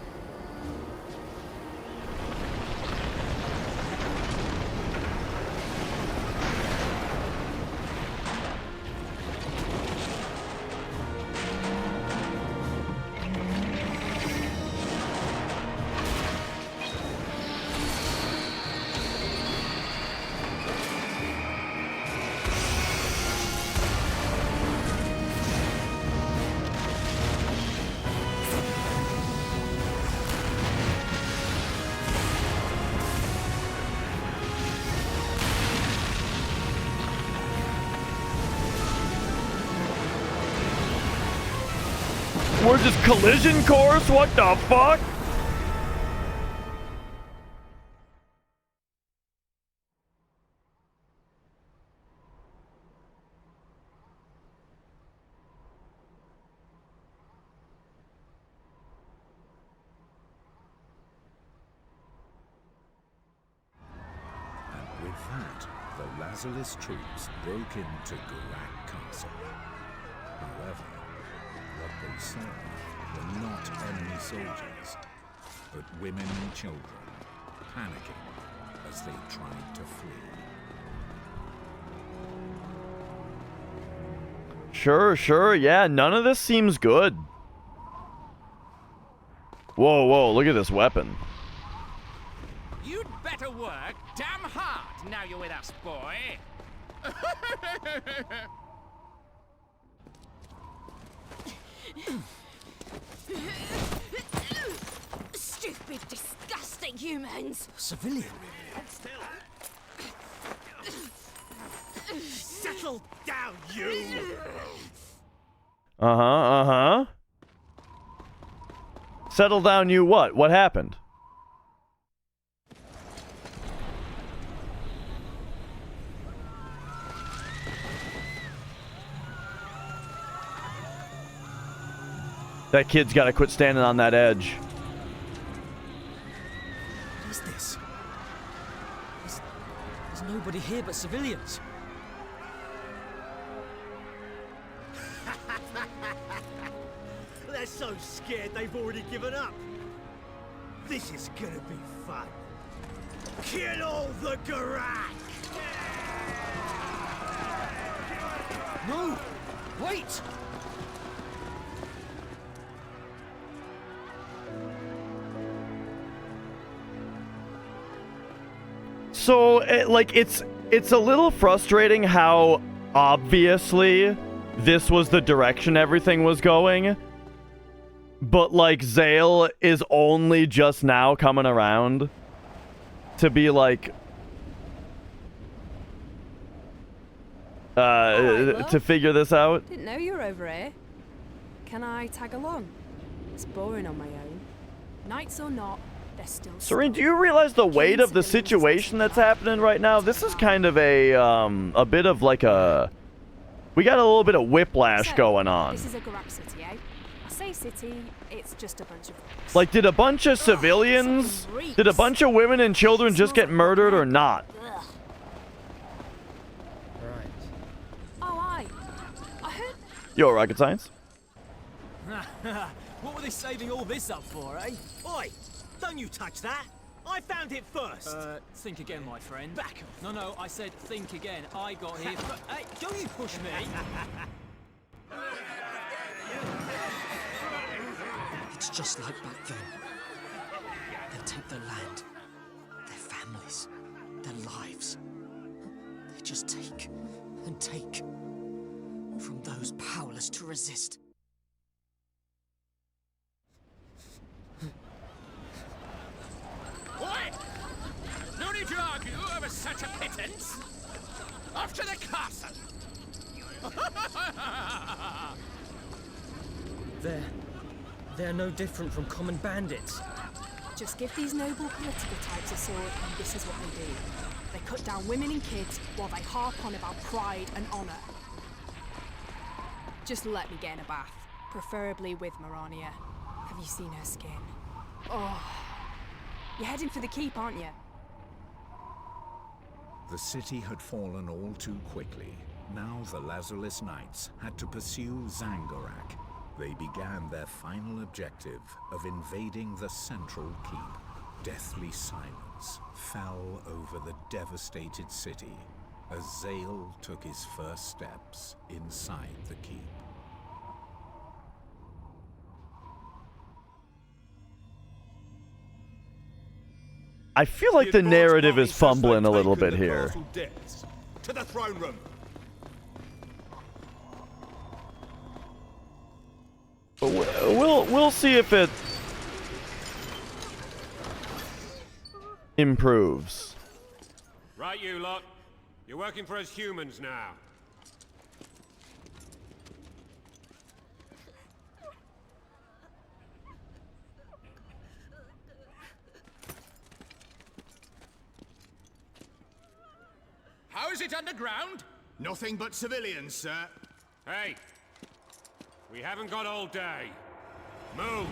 we're just collision course? What the fuck? And with that, the Lazarus troops broke into Gurak Castle. However, what they saw were not enemy soldiers, but women and children, panicking as they tried to flee. Sure, yeah, none of this seems good. Whoa, look at this weapon. You'd better work damn hard now you're with us, boy. Stupid, disgusting humans! Civilian? Settle down, you! Uh-huh. Settle down, you what? What happened? That kid's gotta quit standing on that edge. What is this? There's nobody here but civilians. They're so scared they've already given up. This is gonna be fun. Kill all the Gurak! No! Wait! So, it's a little frustrating how obviously this was the direction everything was going. But, like, Zale is only just now coming around to be, like... to figure this out. Didn't know you were over here. Can I tag along? It's boring on my own. Nights or not, they're still... Serene, do you realize the weight of the situation that's happening right now? This is kind of a bit of, like, a... We got a little bit of whiplash going on. This is a Gurak city, eh? I say city, it's just a bunch of... Like, did a bunch of civilians, did a bunch of women and children just get murdered or not? Oh, I heard... Yo, rocket science. What were they saving all this up for, eh? Oi! Don't you touch that! I found it first! Think again, my friend. Back off! No, I said think again. I got here first. Hey, don't you push me! It's just like back then. They take their land, their families, their lives. They just take and take from those powerless to resist. Oi! No need to argue over such a pittance. Off to the castle. They're no different from common bandits. Just give these noble political types a sword, and this is what they do. They cut down women and kids while they harp on about pride and honor. Just let me get in a bath, preferably with Marania. Have you seen her skin? Oh, you're heading for the keep, aren't you? The city had fallen all too quickly. Now the Lazarus Knights had to pursue Zangorak. They began their final objective of invading the central keep. Deathly silence fell over the devastated city as Zale took his first steps inside the keep. I feel like the narrative is fumbling a little bit here. To the throne room. We'll see if it improves. Right, you lot. You're working for us humans now. Was it underground? Nothing but civilians, sir. Hey! We haven't got all day. Move!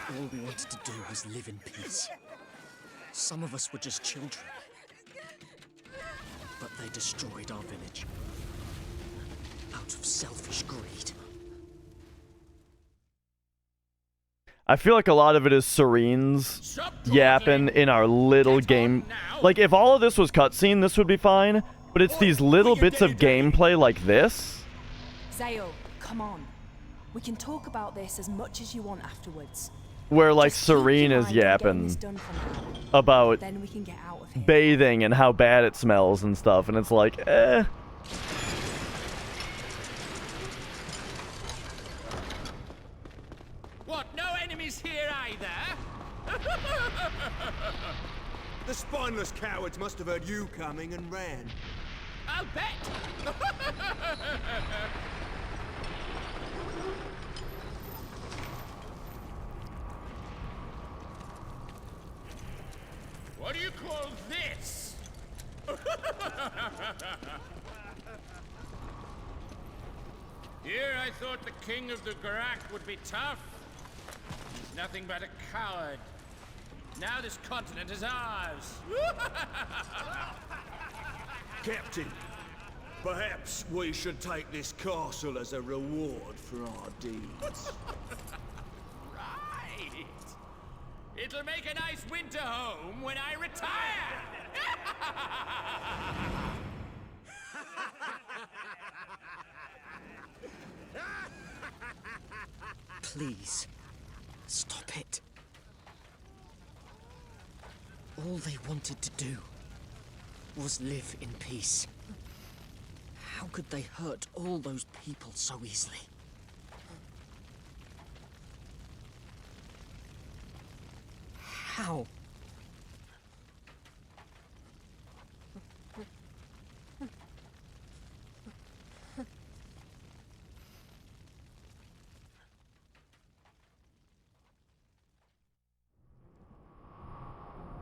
All we wanted to do was live in peace. Some of us were just children. But they destroyed our village. Out of selfish greed. I feel like a lot of it is Serene's yapping in our little game. Like, if all of this was cutscene, this would be fine. But it's these little bits of gameplay like this. Zale, come on. We can talk about this as much as you want afterwards. Where, like, Serene is yapping about then we can get out of here. bathing and how bad it smells and stuff. And it's like, eh. What, no enemies here either? The spineless cowards must have heard you coming and ran. I'll bet! What do you call this? Here I thought the king of the Garak would be tough. He's nothing but a coward. Now this continent is ours. Captain, perhaps we should take this castle as a reward for our deeds. Right. It'll make a nice winter home when I retire. Please, stop it. All they wanted to do was live in peace. How could they hurt all those people so easily? How?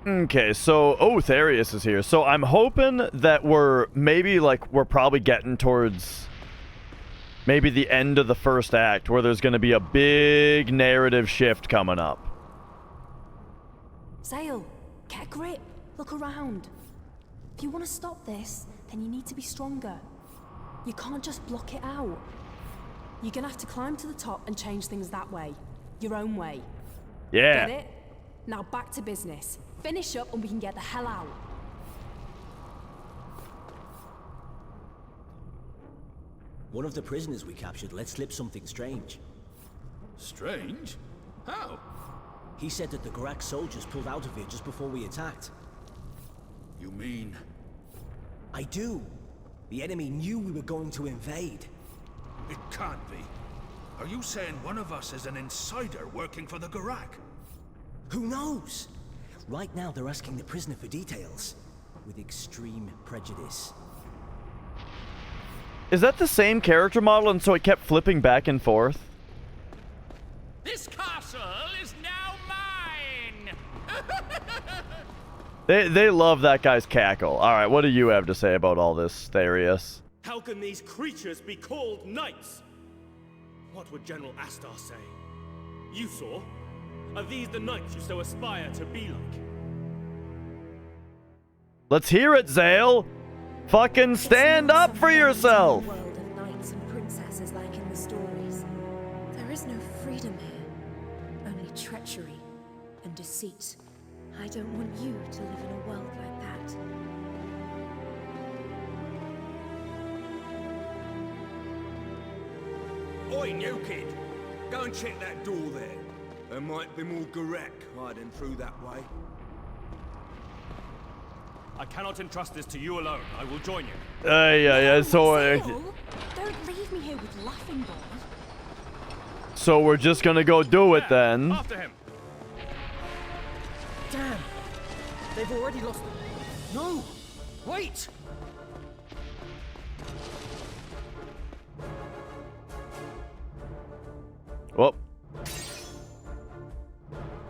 Okay, so Therius is here. So I'm hoping that we're probably getting towards maybe the end of the first act where there's going to be a big narrative shift coming up. Zale, get a grip. Look around. If you want to stop this, then you need to be stronger. You can't just block it out. You're gonna have to climb to the top and change things that way. Your own way. Yeah. Get it? Now back to business. Finish up and we can get the hell out. One of the prisoners we captured let slip something strange. Strange? How? He said that the Garak soldiers pulled out of here just before we attacked. You mean? I do. The enemy knew we were going to invade. It can't be. Are you saying one of us is an insider working for the Garak? Who knows? Right now they're asking the prisoner for details, with extreme prejudice. Is that the same character model and so it kept flipping back and forth? This castle is now mine! They love that guy's cackle. Alright, what do you have to say about all this, Therius? How can these creatures be called knights? What would General Astar say? You saw? Are these the knights you so aspire to be like? Let's hear it, Zale! Fucking stand up for yourself! World of knights and princesses like in the stories. There is no freedom here, only treachery and deceit. I don't want you to live in a world like that. Oi, new kid! Go and check that door there. There might be more Garak hiding through that way. I cannot entrust this to you alone. I will join you. Yeah, so... Don't leave me here with Laughing Boy. So we're just gonna go do it then. After him! Damn! They've already lost... No! Wait! Whoop.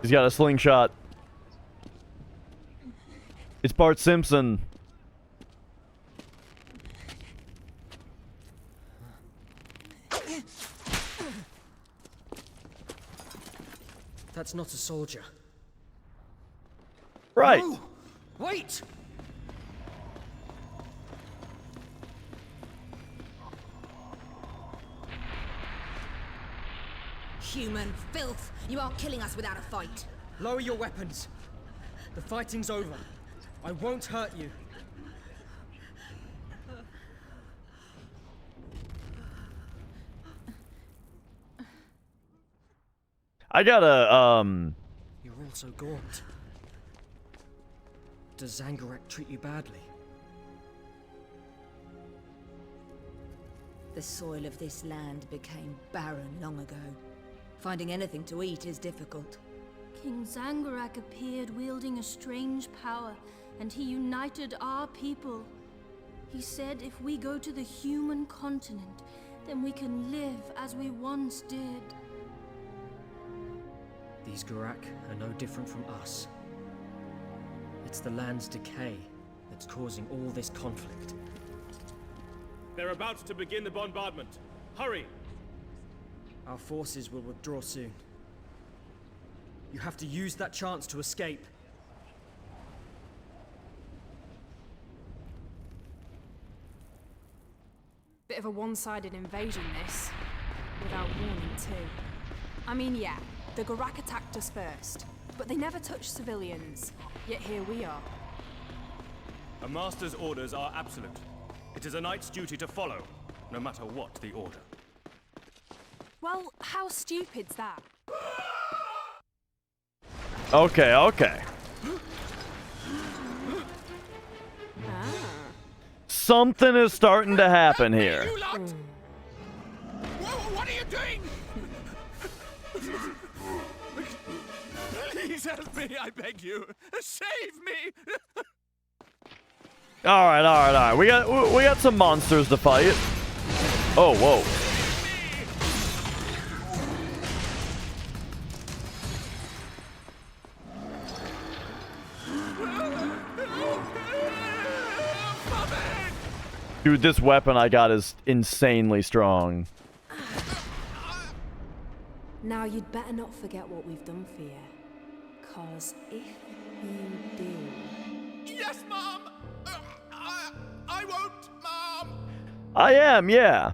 He's got a slingshot. It's Bart Simpson. That's not a soldier. Right. No! Wait! Human filth! You aren't killing us without a fight. Lower your weapons. The fighting's over. I won't hurt you. I gotta, You're all so gaunt. Does Zangarak treat you badly? The soil of this land became barren long ago. Finding anything to eat is difficult. King Zangarak appeared wielding a strange power, and he united our people. He said if we go to the human continent, then we can live as we once did. These Garak are no different from us. It's the land's decay that's causing all this conflict. They're about to begin the bombardment. Hurry! Our forces will withdraw soon. You have to use that chance to escape. Bit of a one-sided invasion, this. Without warning, too. I mean, yeah, the Garak attacked us first, but they never touched civilians. Yet here we are. A master's orders are absolute. It is a knight's duty to follow, no matter what the order. Well, how stupid's that? okay, okay. Something is starting to happen here. What are you doing? Please help me, I beg you. Save me. All right. We got some monsters to fight. Oh, whoa. Dude, this weapon I got is insanely strong. Now you'd better not forget what we've done for you. 'Cause if you do... Yes, Mom! I won't, Mom! I am, yeah.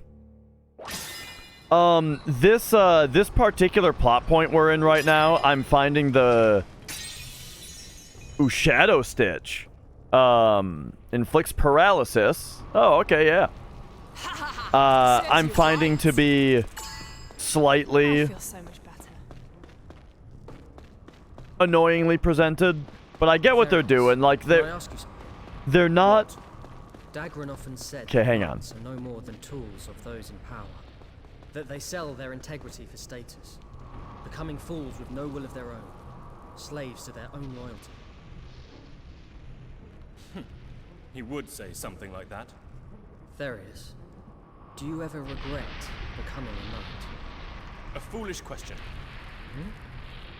This particular plot point we're in right now, I'm finding the... Ooh, Shadow Stitch. Inflicts paralysis. Oh, okay, yeah. I'm finding to be slightly... I feel so much better. Annoyingly presented, but I get what they're doing. Like, they're not... Dagran often said Okay, hang on. are no more than tools of those in power. That they sell their integrity for status, becoming fools with no will of their own, slaves to their own loyalty. He would say something like that. Therius, do you ever regret becoming a knight? A foolish question.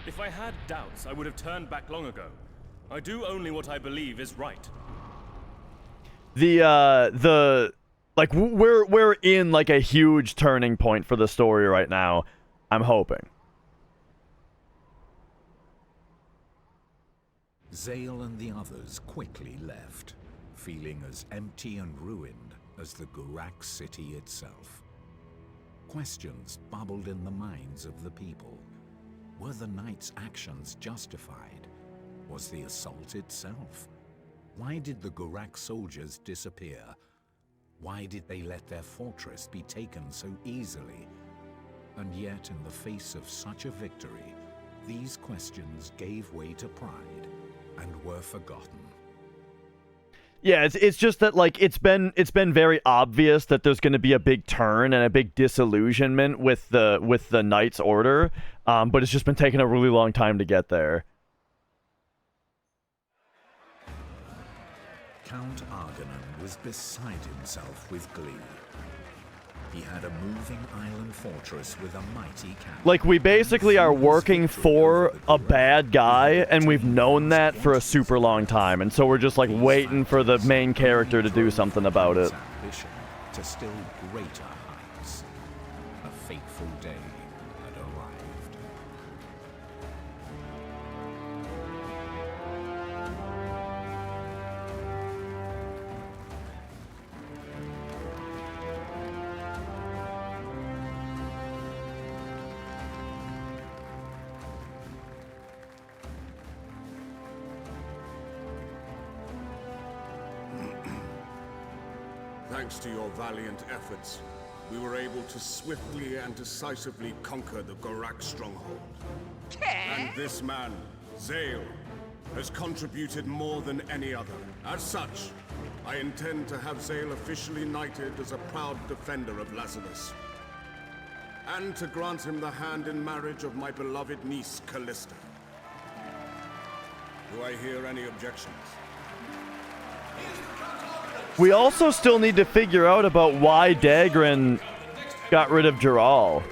If I had doubts, I would have turned back long ago. I do only what I believe is right. Like, we're in, like, a huge turning point for the story right now. I'm hoping. Zale and the others quickly left, feeling as empty and ruined as the Garak city itself. Questions bubbled in the minds of the people. Were the knight's actions justified? Was the assault itself? Why did the Garak soldiers disappear? Why did they let their fortress be taken so easily? And yet, in the face of such a victory, these questions gave way to pride and were forgotten. Yeah, it's just that, like, it's been very obvious that there's going to be a big turn and a big disillusionment with the Knight's Order, but it's just been taking a really long time to get there. Count Arganan was beside himself with glee. He had a moving island fortress with a mighty castle. Like, we basically are working for a bad guy, and we've known that for a super long time, and so we're just, like, waiting for the main character to do something about it. Ambition to still greater heights. A fateful day had arrived. Thanks to your valiant efforts, we were able to swiftly and decisively conquer the Gorak stronghold. And this man, Zale, has contributed more than any other. As such, I intend to have Zale officially knighted as a proud defender of Lazarus. And to grant him the hand in marriage of my beloved niece, Callista. Do I hear any objections? We also still need to figure out about why Dagran got rid of Jiral.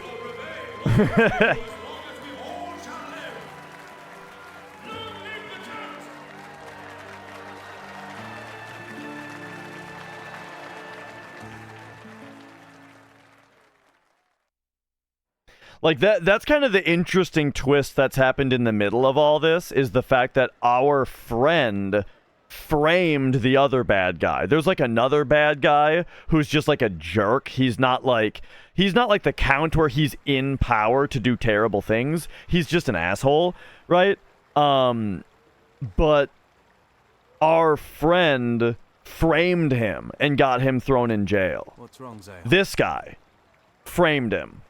Like, that's kind of the interesting twist that's happened in the middle of all this, is the fact that our friend framed the other bad guy. There's like another bad guy who's just like a jerk. He's not like the Count where he's in power to do terrible things. He's just an asshole, right? But our friend framed him and got him thrown in jail. What's wrong, Zale? This guy framed him.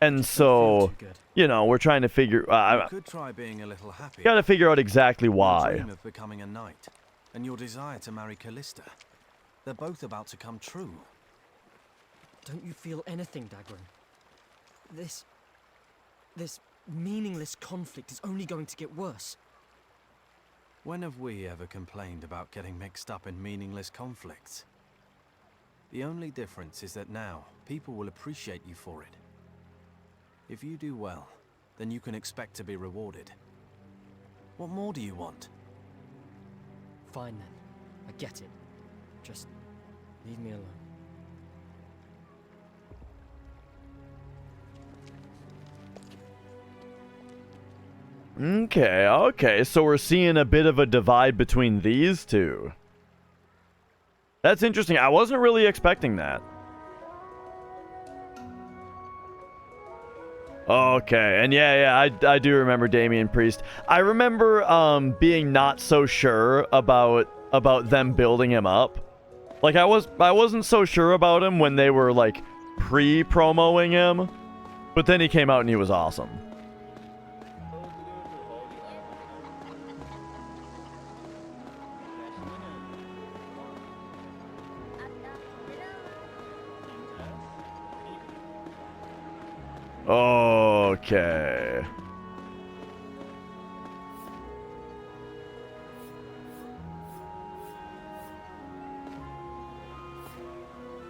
And so, you know, we're trying to figure... you could try being a little happier. Gotta figure out exactly why. Your dream of becoming a knight, and your desire to marry Callista. They're both about to come true. Don't you feel anything, Dagran? This meaningless conflict is only going to get worse. When have we ever complained about getting mixed up in meaningless conflicts? The only difference is that now, people will appreciate you for it. If you do well, then you can expect to be rewarded. What more do you want? Fine then. I get it. Just leave me alone. Okay, so we're seeing a bit of a divide between these two. That's interesting. I wasn't really expecting that. Okay, and yeah, I do remember Damian Priest. I remember being not so sure about them building him up. Like, I wasn't so sure about him when they were like pre-promoing him, but then he came out and he was awesome. Okay.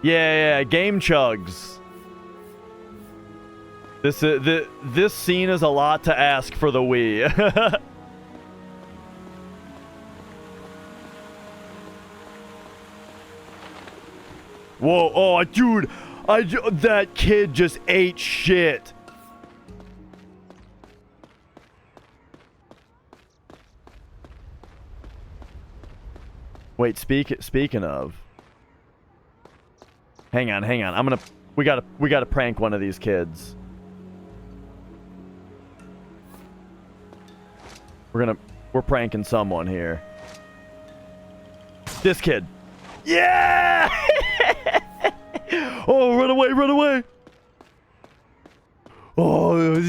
Yeah, game chugs. This scene is a lot to ask for the Wii. Whoa, oh, dude, that kid just ate shit. Wait, speaking of. Hang on. We gotta prank one of these kids. We're pranking someone here. This kid. Yeah! Oh, run away! Oh,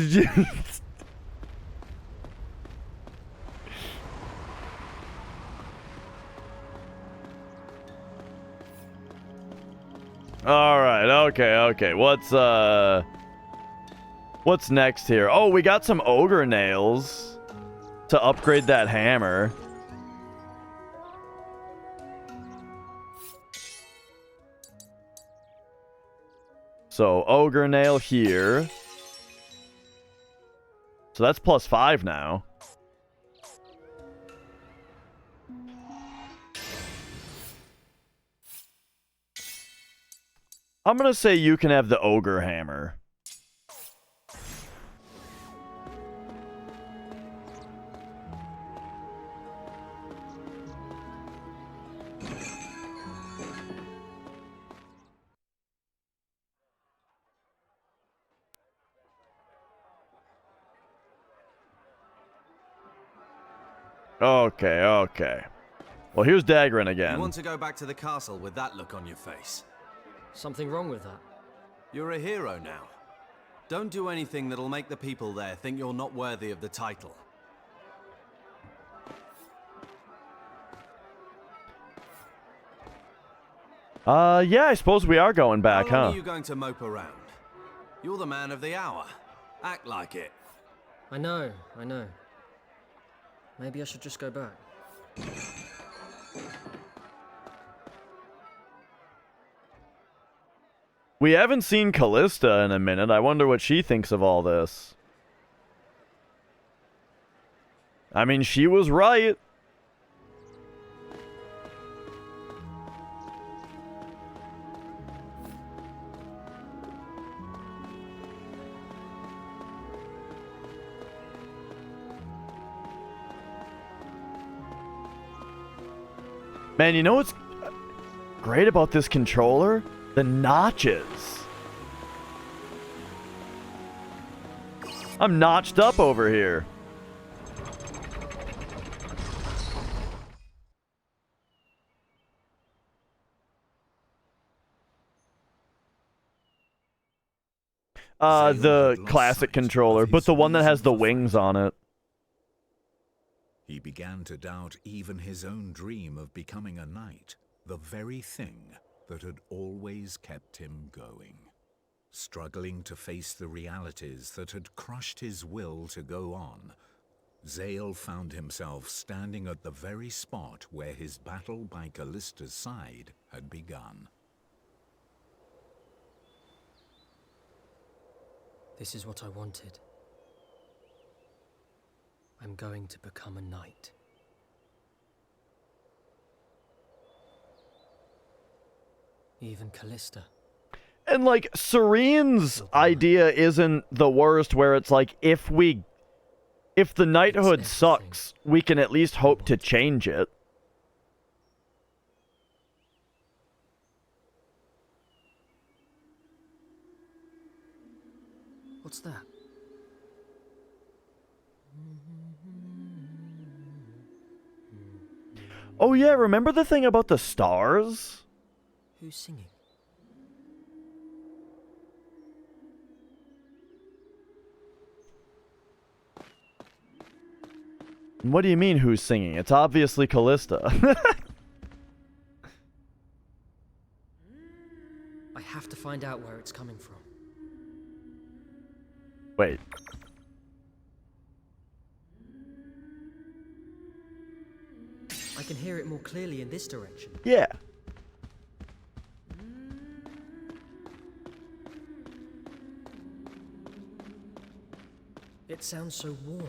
all right, okay. What's next here? Oh, we got some ogre nails to upgrade that hammer. So ogre nail here. So that's +5 now. I'm gonna say you can have the ogre hammer. Okay, okay. Well, here's Dagran again. You want to go back to the castle with that look on your face? Something wrong with that? You're a hero now. Don't do anything that'll make the people there think you're not worthy of the title. Yeah, I suppose we are going back, How long huh? are you going to mope around? You're the man of the hour. Act like it. I know, I know. Maybe I should just go back. We haven't seen Callista in a minute. I wonder what she thinks of all this. I mean, she was right. Man, you know what's great about this controller? The notches. I'm notched up over here. The classic controller, but the one that has the wings on it. He began to doubt even his own dream of becoming a knight, the very thing that had always kept him going. Struggling to face the realities that had crushed his will to go on, Zale found himself standing at the very spot where his battle by Callista's side had begun. This is what I wanted. I'm going to become a knight. Even Callista. And like, Serene's idea isn't the worst, where it's like, if the knighthood sucks, we can at least hope to change it. What's that? Oh yeah, remember the thing about the stars? Who's singing? What do you mean, who's singing? It's obviously Callista. I have to find out where it's coming from. Wait. I can hear it more clearly in this direction. Yeah. It sounds so warm.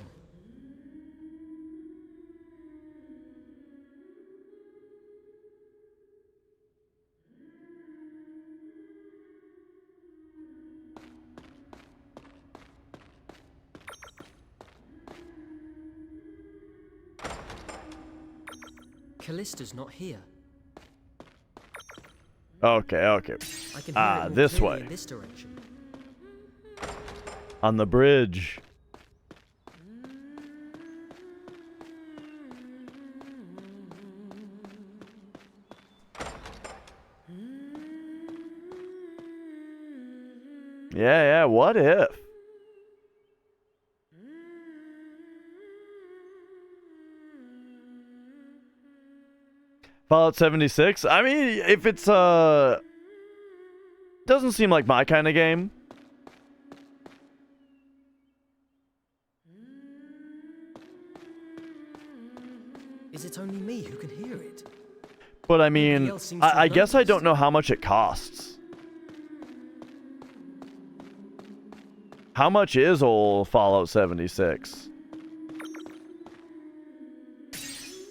Callista's not here. Okay, okay. I can hear it more this clearly way. in this direction. On the bridge. Yeah, what if? Fallout 76? I mean, if it's, doesn't seem like my kind of game. Is it only me who can hear it? But I mean, I guess I don't know how much it costs. How much is old Fallout 76?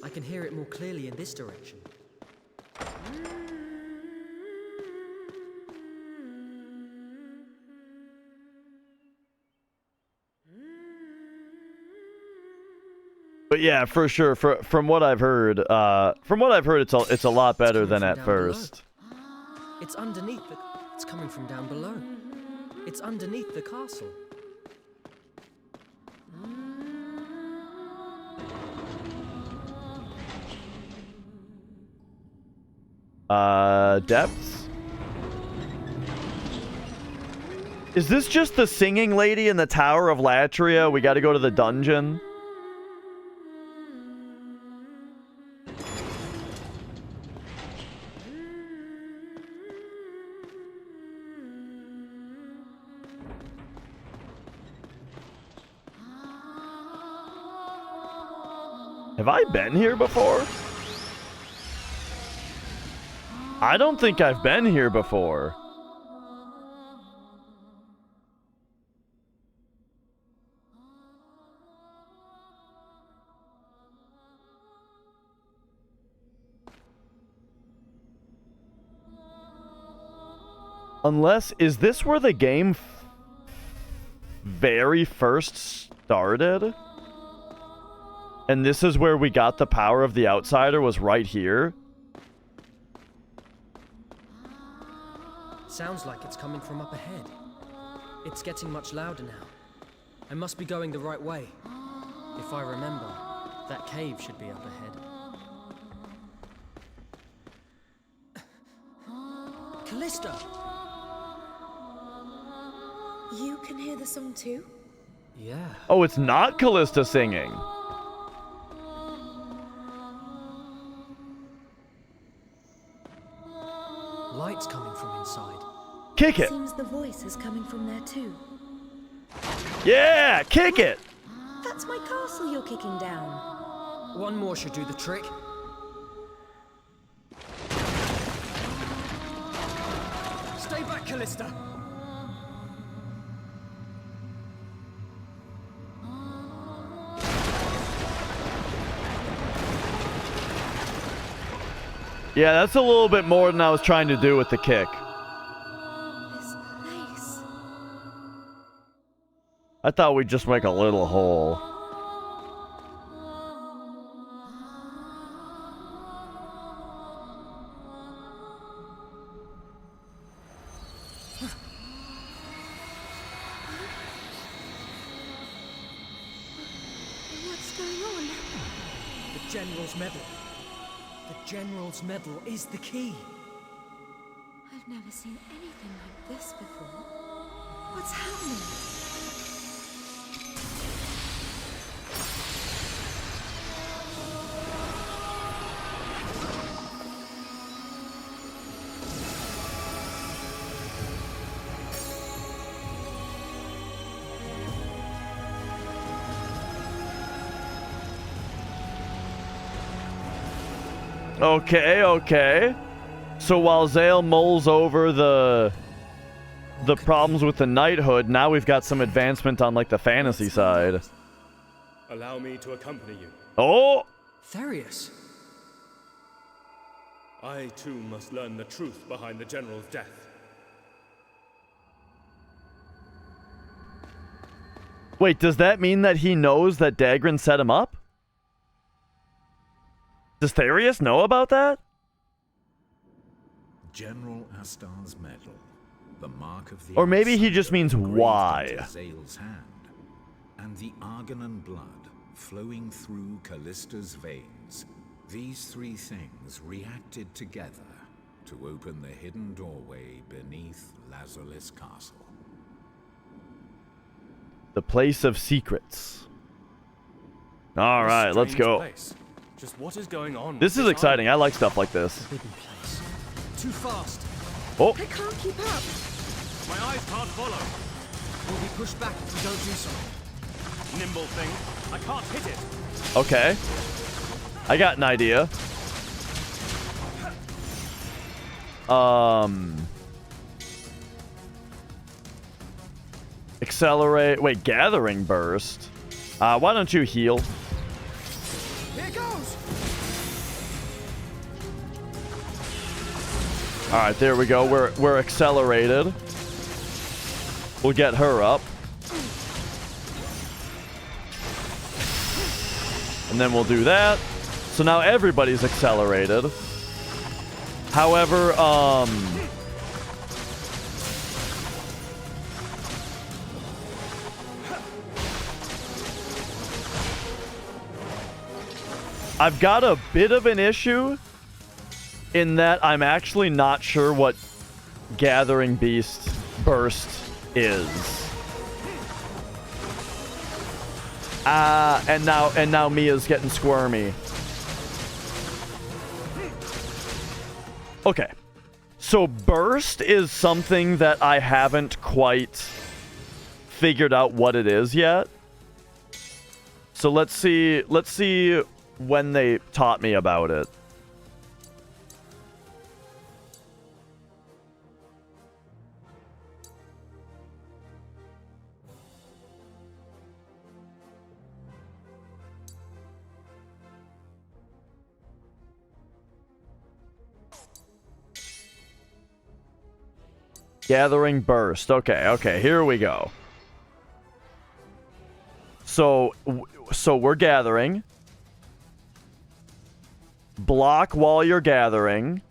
I can hear it more clearly in this direction. But yeah, for sure. From what I've heard, it's a lot better than at first. It's underneath the... It's coming from down below. It's underneath the castle. Depths? Is this just the singing lady in the Tower of Latria? We gotta go to the dungeon. Have I been here before? I don't think I've been here before. Unless, is this where the game very first started? And this is where we got the power of the outsider, was right here? Sounds like it's coming from up ahead. It's getting much louder now. I must be going the right way. If I remember, that cave should be up ahead. Callista! You can hear the song too? Yeah. Oh, it's not Callista singing. Light's coming from inside. Kick it! Seems the voice is coming from there too. Yeah! Kick it! That's my castle you're kicking down. One more should do the trick. Stay back, Callista! Yeah, that's a little bit more than I was trying to do with the kick. This place. I thought we'd just make a little hole. What's going on? The General's medal. The General's medal is the key. I've never seen anything like this before. What's happening? Okay. So while Zale mulls over the problems with the knighthood, now we've got some advancement on like the fantasy side. Allow me to accompany you. Oh! Therius! I too must learn the truth behind the General's death. Wait, does that mean that he knows that Dagran set him up? Does Therius know about that? General Astar's medal, the mark of the Or maybe he just means why. Zale's hand, and the Argonan blood flowing through Callista's veins. These three things reacted together to open the hidden doorway beneath Lazarus Castle. The place of secrets. All right, let's go. Place. Just what is going on? This is exciting. I like stuff like this. Too fast. Oh. I can't keep up. My eyes can't follow. We'll be pushed back if we don't do so. Nimble thing. I can't hit it. Okay. I got an idea. Accelerate. Wait, gathering burst. Why don't you heal? Here goes. All right, there we go. We're accelerated. We'll get her up. And then we'll do that. So now everybody's accelerated. However, I've got a bit of an issue in that I'm actually not sure what Gathering Beast Burst is. And now Mia's getting squirmy. Okay. So Burst is something that I haven't quite figured out what it is yet. So let's see when they taught me about it. Gathering Burst. Okay, here we go. So we're gathering. Block while you're gathering.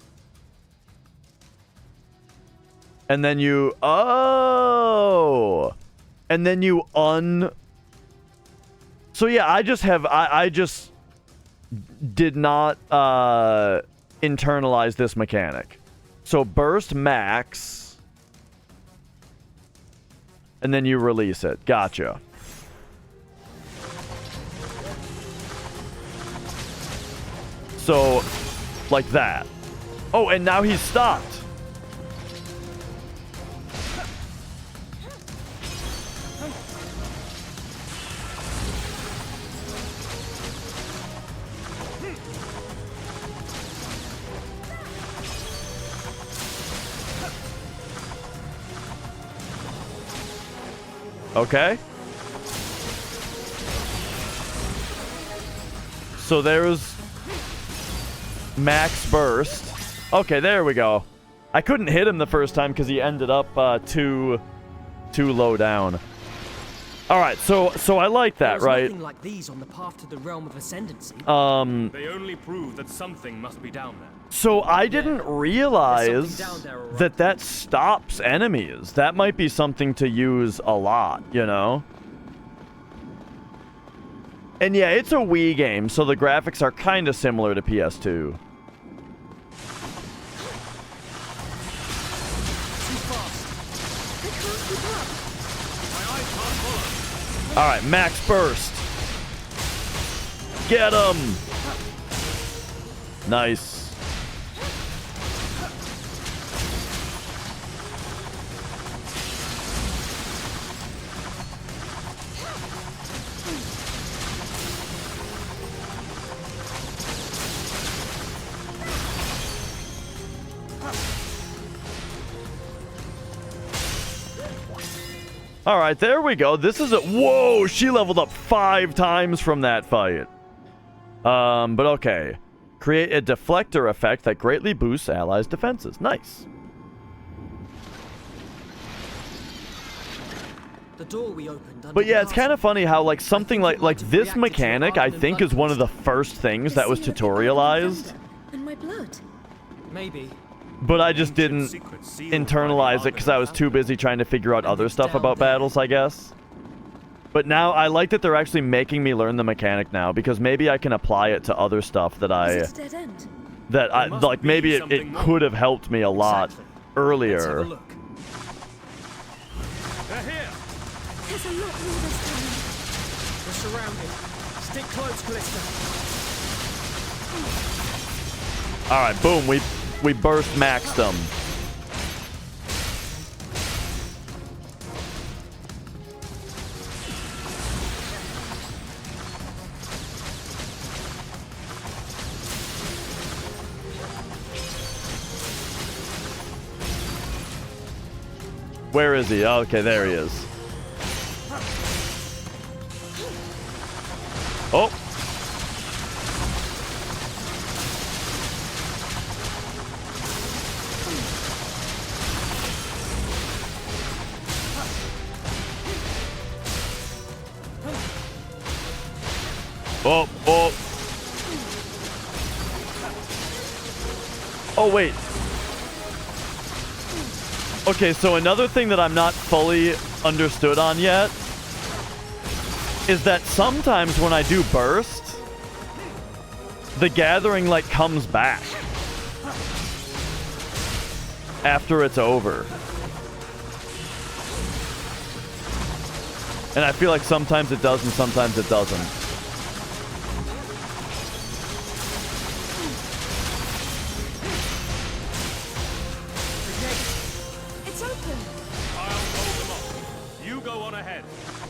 And then you... Oh! And then you So yeah, I just did not internalize this mechanic. So burst max... And then you release it. Gotcha. So, like that. Oh, and now he's stopped. Okay. So there's max burst. Okay, there we go. I couldn't hit him the first time because he ended up too low down. All right, so I like that, right? Nothing like these on the path to the realm of ascendancy. They only prove that something must be down there. So I didn't realize that stops enemies. That might be something to use a lot, you know? And yeah, it's a Wii game, so the graphics are kind of similar to PS2. All right, max burst. Get him. Nice. All right, there we go. This is a... Whoa, she leveled up 5 times from that fight. But okay. Create a deflector effect that greatly boosts allies' defenses. Nice. The door we opened. But yeah, it's kind of funny how like something like this mechanic, I think, is one of the first things that was tutorialized. And my blood. Maybe. But I just didn't internalize it because I was too busy trying to figure out other stuff about battles, I guess. But now I like that they're actually making me learn the mechanic now, because maybe I can apply it to other stuff that like maybe it could have helped me a lot earlier. Let's have a look. They're here. There's a lot more this time. We're surrounded. Stick close, Callista. All right, boom. We burst maxed them. Where is he? Okay, there he is. Oh. Oh, oh. Oh, wait. Okay, so another thing that I'm not fully understood on yet is that sometimes when I do burst, the gathering, like, comes back after it's over. And I feel like sometimes it does and sometimes it doesn't.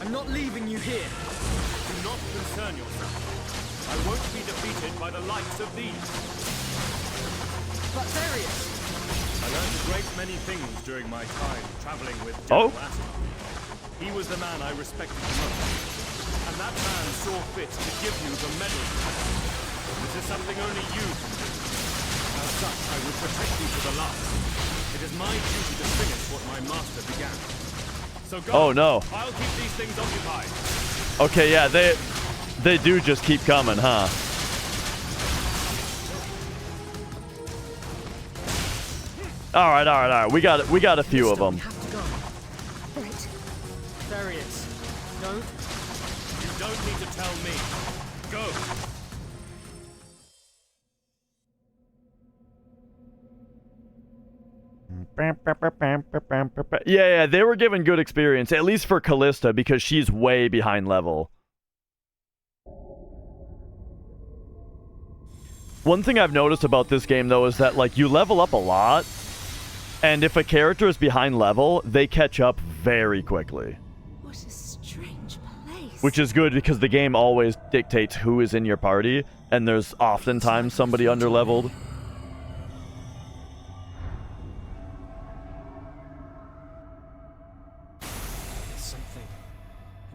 I'm not leaving you here. Do not concern yourself. I won't be defeated by the likes of these. But Darius! I learned a great many things during my time traveling with General Astor. He was the man I respected the most. And that man saw fit to give you the medal. This is something only you can do. As such, I will protect you to the last. It is my duty to finish what my master began. So go. Oh no. I'll keep these things occupied. Okay, yeah, they do just keep coming, huh? All right. We got a few of them. Right. Darius, don't. You don't need to tell me. Go. Yeah, they were given good experience, at least for Callista, because she's way behind level. One thing I've noticed about this game, though, is that, like, you level up a lot, and if a character is behind level, they catch up very quickly. What a strange place. Which is good, because the game always dictates who is in your party, and there's oftentimes somebody underleveled.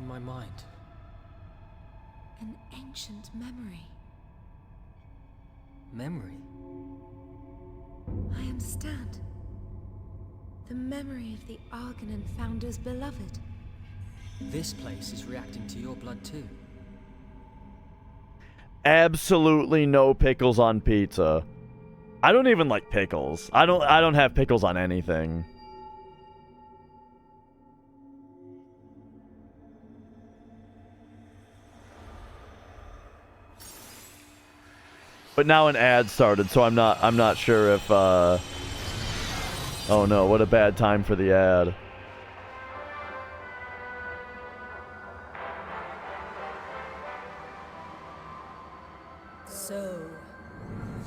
My mind. An ancient memory. Memory? I understand. The memory of the Argonan founder's beloved. This place is reacting to your blood too. Absolutely no pickles on pizza. I don't even like pickles. I don't have pickles on anything. But now an ad started, so I'm not sure if oh no, what a bad time for the ad. So,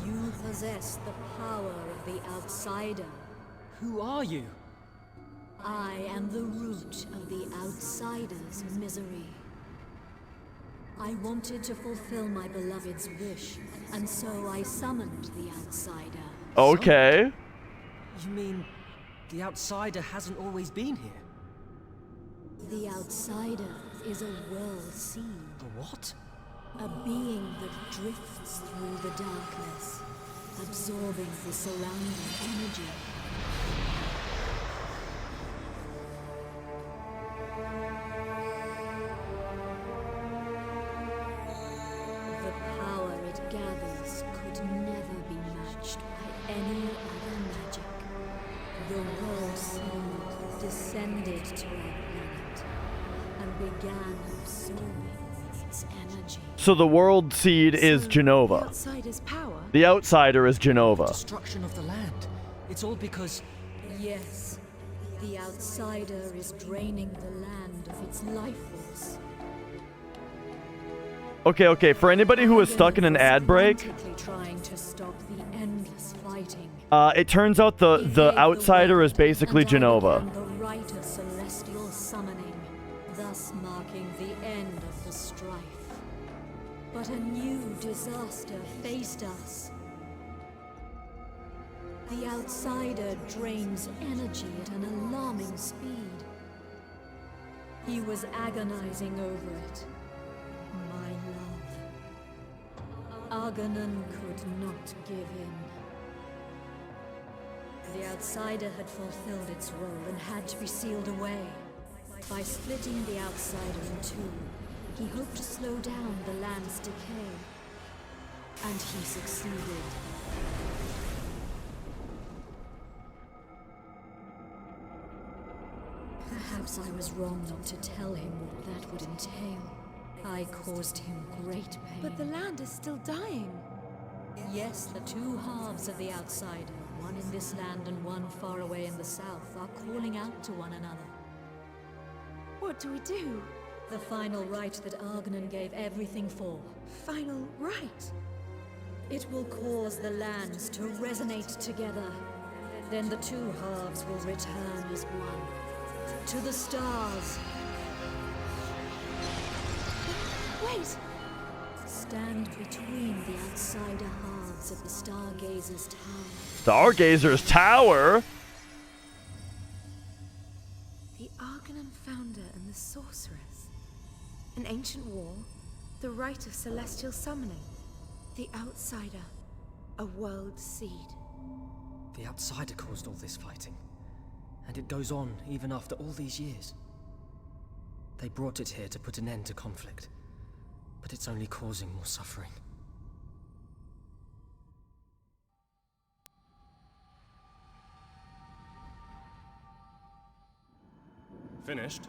you possess the power of the outsider. Who are you? I am the root of the outsider's misery. I wanted to fulfill my beloved's wish, and so I summoned the outsider. Okay. You mean the outsider hasn't always been here? The outsider is a world seed. A what? A being that drifts through the darkness, absorbing the surrounding energy. The power it gathers could never be matched by any other magic. The world seed descended to our planet and began absorbing its energy. So the world seed is Genova. The outsider's power? The outsider is Genova. Destruction of the land. It's all because... Yes. The outsider is draining the land of its life force. Okay, for anybody who is stuck in an ad break, Trying to stop the endless fighting. it turns out the outsider is basically Genova. The rite of celestial summoning, thus marking the end of the strife. But a new disaster faced us. The outsider drains energy at an alarming speed. He was agonizing over it. My love Argonon could not give in. The Outsider had fulfilled its role and had to be sealed away. By splitting the Outsider in two, he hoped to slow down the land's decay. And he succeeded. Perhaps I was wrong not to tell him what that would entail. I caused him great pain. But the land is still dying. Yes, the two halves of the Outsider, one in this land and one far away in the south, are calling out to one another. What do we do? The final right that Argonon gave everything for. Final right? It will cause the lands to resonate together. Then the two halves will return as one. To the stars. Wait! Stand between the Outsider halves of the Stargazer's Tower. Stargazer's Tower? The Argonon founder and the sorceress. An ancient war, the rite of celestial summoning. The Outsider, a world seed. The Outsider caused all this fighting. And it goes on even after all these years. They brought it here to put an end to conflict. But it's only causing more suffering. Finished?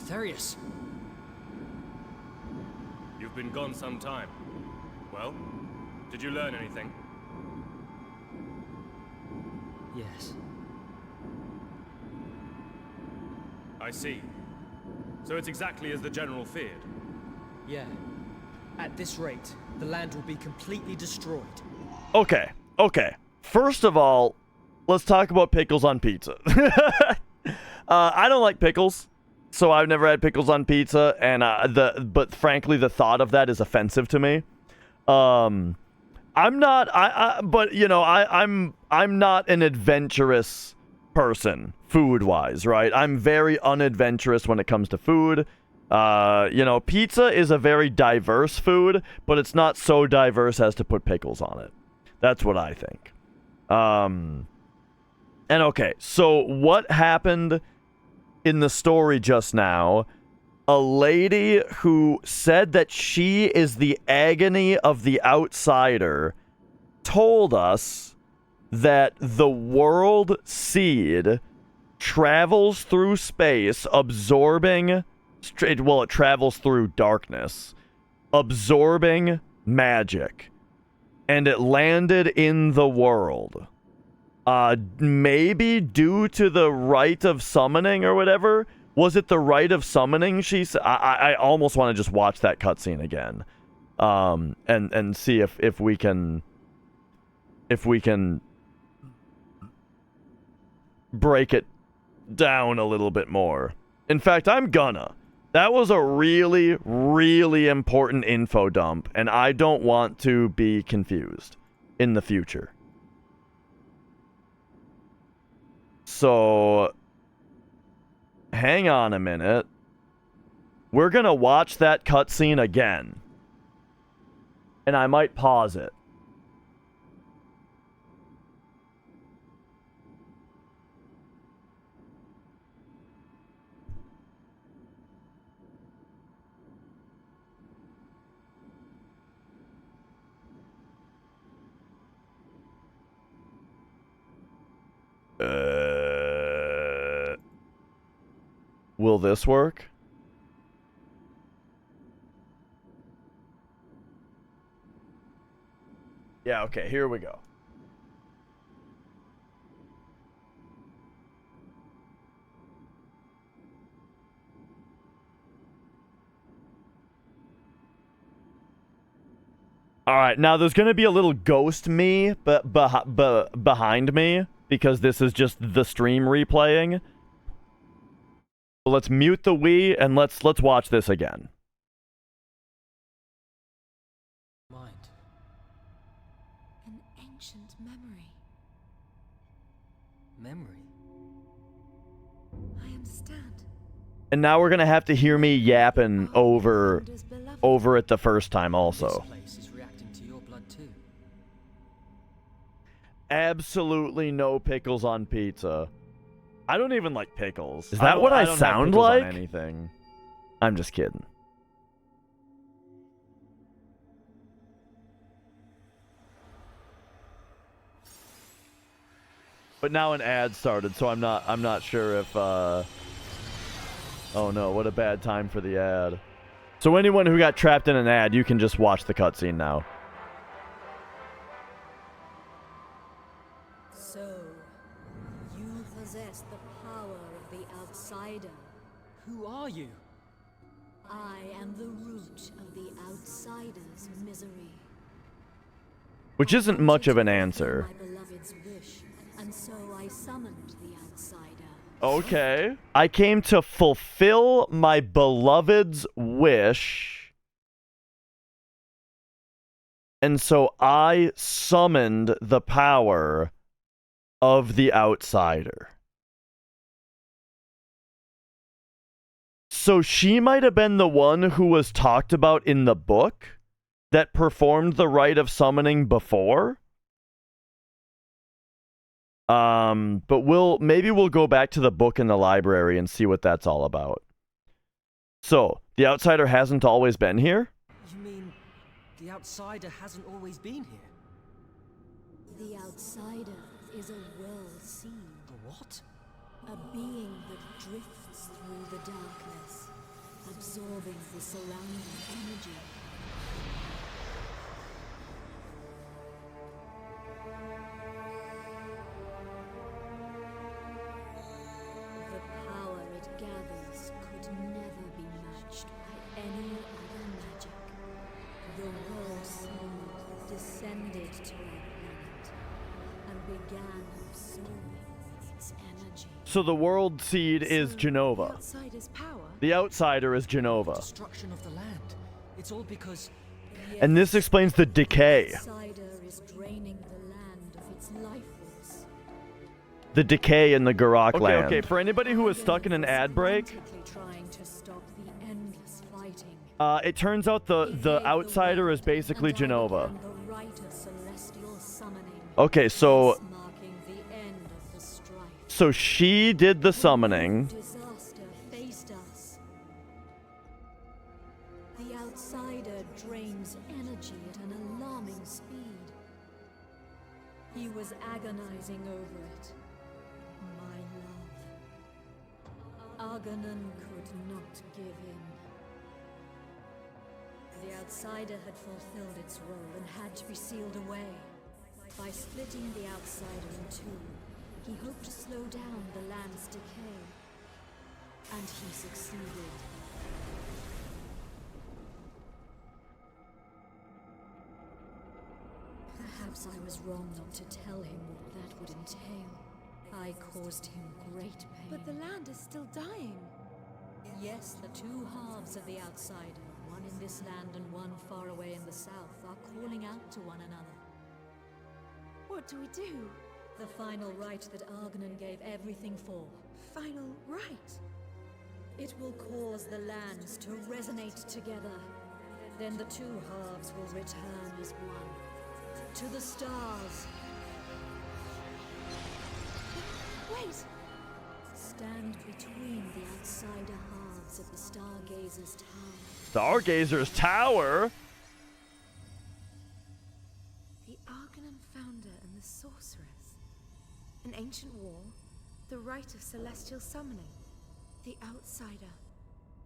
Therius! You've been gone some time. Well, did you learn anything? Yes. I see. So it's exactly as the General feared. Yeah. At this rate, the land will be completely destroyed. Okay, okay. First of all, let's talk about pickles on pizza. I don't like pickles, so I've never had pickles on pizza, and but frankly, the thought of that is offensive to me. I'm not. But you know, I'm not an adventurous person food-wise, right? I'm very unadventurous when it comes to food. You know, pizza is a very diverse food, but it's not so diverse as to put pickles on it. That's what I think. And okay, so what happened in the story just now? A lady who said that she is the agony of the Outsider told us that the world seed travels through space, absorbing... Well, it travels through darkness, absorbing magic, and it landed in the world. Maybe due to the rite of summoning or whatever. Was it the rite of summoning? I almost want to just watch that cutscene again, and see if we can break it down a little bit more. In fact, I'm gonna. That was a really, really important info dump, and I don't want to be confused in the future. So, hang on a minute. We're gonna watch that cutscene again. And I might pause it. Will this work? Yeah, okay, here we go. Alright, now there's gonna be a little ghost me behind me, because this is just the stream replaying. Let's mute the Wii and let's watch this again. An ancient memory. Memory? I understand. And now we're gonna have to hear me yapping over over it the first time also. This place is reacting to your blood too. Absolutely no pickles on pizza. I don't even like pickles. Is that what I don't have sound pickles like? On anything. I'm just kidding. But now an ad started, so I'm not sure if oh no, what a bad time for the ad. So anyone who got trapped in an ad, you can just watch the cutscene now. So, you possess the power of the outsider. Who are you? I am the root of the outsider's misery. Which isn't much of an answer. My beloved's wish, and so I summoned the outsider. Okay. I came to fulfill my beloved's wish. And so I summoned the power of the outsider. So she might have been the one who was talked about in the book that performed the rite of summoning before? But maybe we'll go back to the book in the library and see what that's all about. So, the outsider hasn't always been here? You mean the outsider hasn't always been here? The outsider is a world seed. A what? A being that drifts through the darkness, absorbing the surrounding energy. The power it gathers could never be matched by any other magic. The world seed descended to our planet and began absorbing its energy. So the world seed is Genova. The outsider's power? The outsider is Genova. Destruction of the land. It's all because... And this explains the decay. The outsider is draining the land of its life force. The decay in the Garak land. Okay, for anybody who is stuck in an ad break, Trying to stop the endless fighting. it turns out the outsider is basically Genova. The rite of celestial summoning. Okay, so Marking the end of the strife. so she did the summoning. Disaster faced us. The outsider drains energy at an alarming speed. He was agonizing over it. My love. Argonon could not give in. The outsider had fulfilled its role and had to be sealed away. By splitting the outsider in two, he hoped to slow down the land's decay. And he succeeded. Perhaps I was wrong not to tell him what that would entail. I caused him great pain. But the land is still dying. Yes, the two halves of the outsider, one in this land and one far away in the south, are calling out to one another. What do we do? The final rite that Argonon gave everything for. Final rite? It will cause the lands to resonate together. Then the two halves will return as one. To the stars. Wait! Stand between the outsider halves of the Stargazer's tower. Stargazer's Tower? The Argonon founder and the sorceress. An ancient war. The rite of celestial summoning. The outsider.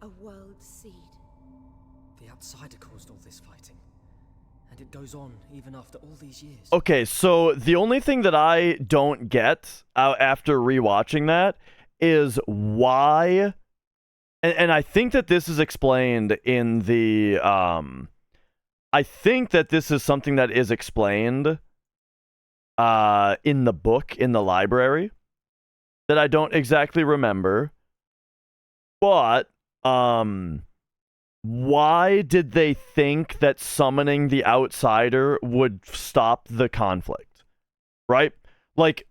A world seed. The outsider caused all this fighting. And it goes on even after all these years. Okay, so the only thing that I don't get after rewatching that is why, and I think that this is explained in the, I think that this is something that is explained in the book, in the library, that I don't exactly remember, but, why did they think that summoning the outsider would stop the conflict? Right? Like,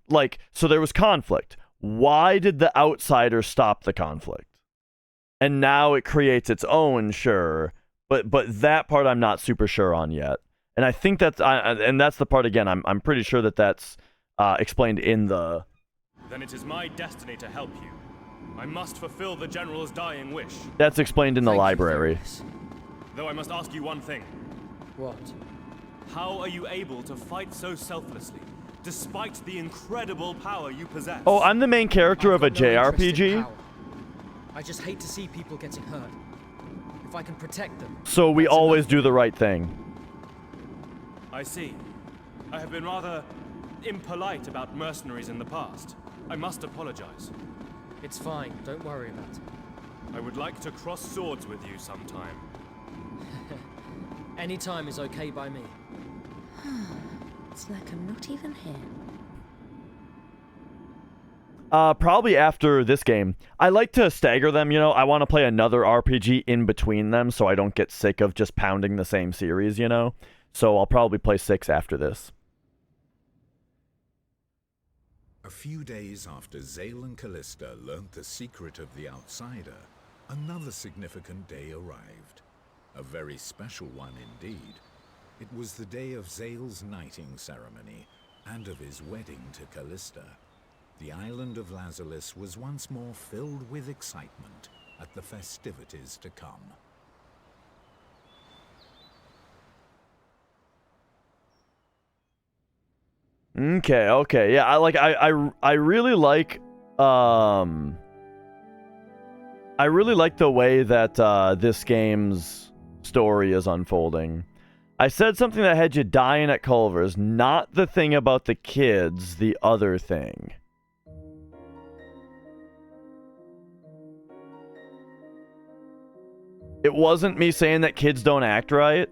so there was conflict. Why did the outsider stop the conflict? And now it creates its own, sure, But that part I'm not super sure on yet. And I think that's and that's the part again. I'm pretty sure that that's explained in the. Then it is my destiny to help you. I must fulfill the general's dying wish. That's explained in the library. Though I must ask you one thing. What? How are you able to fight so selflessly, despite the incredible power you possess? Oh, I'm the main character of a JRPG. I just hate to see people getting hurt. If I can protect them. So we always do the right thing. I see. I have been rather impolite about mercenaries in the past. I must apologize. It's fine. Don't worry about it. I would like to cross swords with you sometime. Any time is okay by me. It's like I'm not even here. Probably after this game. I like to stagger them, you know. I want to play another RPG in between them so I don't get sick of just pounding the same series, you know. So I'll probably play 6 after this. A few days after Zale and Callista learnt the secret of the Outsider, another significant day arrived. A very special one indeed. It was the day of Zale's knighting ceremony, and of his wedding to Callista. The island of Lazulis was once more filled with excitement at the festivities to come. Okay, yeah, I really like the way that this game's story is unfolding. I said something that had you dying at Culver's, not the thing about the kids, the other thing. It wasn't me saying that kids don't act right.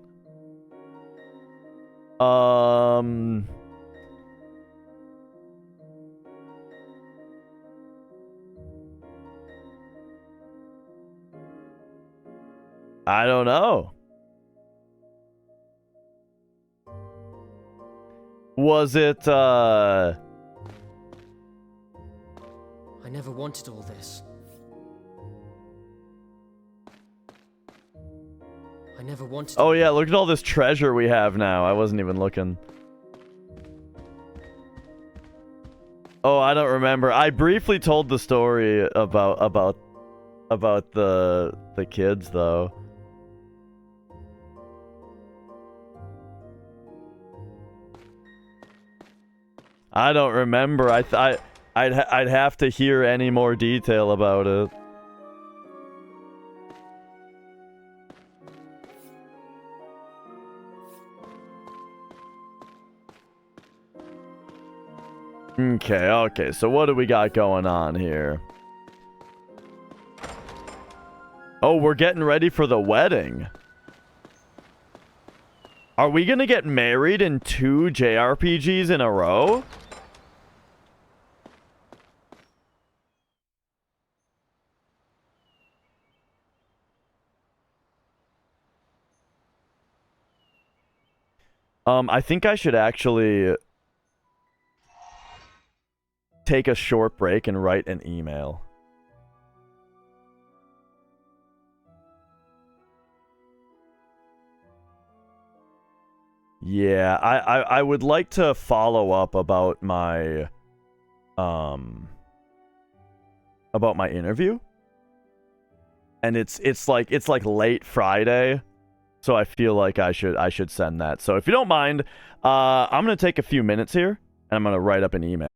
I don't know. Was it, I never wanted all this. I never wanted. Oh yeah, look at all this treasure we have now. I wasn't even looking. Oh, I don't remember. I briefly told the story about the kids though. I don't remember. I'd have to hear any more detail about it. Okay, so what do we got going on here? Oh, we're getting ready for the wedding. Are we gonna get married in 2 JRPGs in a row? I think I should actually take a short break and write an email. Yeah, I would like to follow up about my interview. And it's like late Friday. So I feel like I should send that. So if you don't mind, I'm going to take a few minutes here and I'm going to write up an email.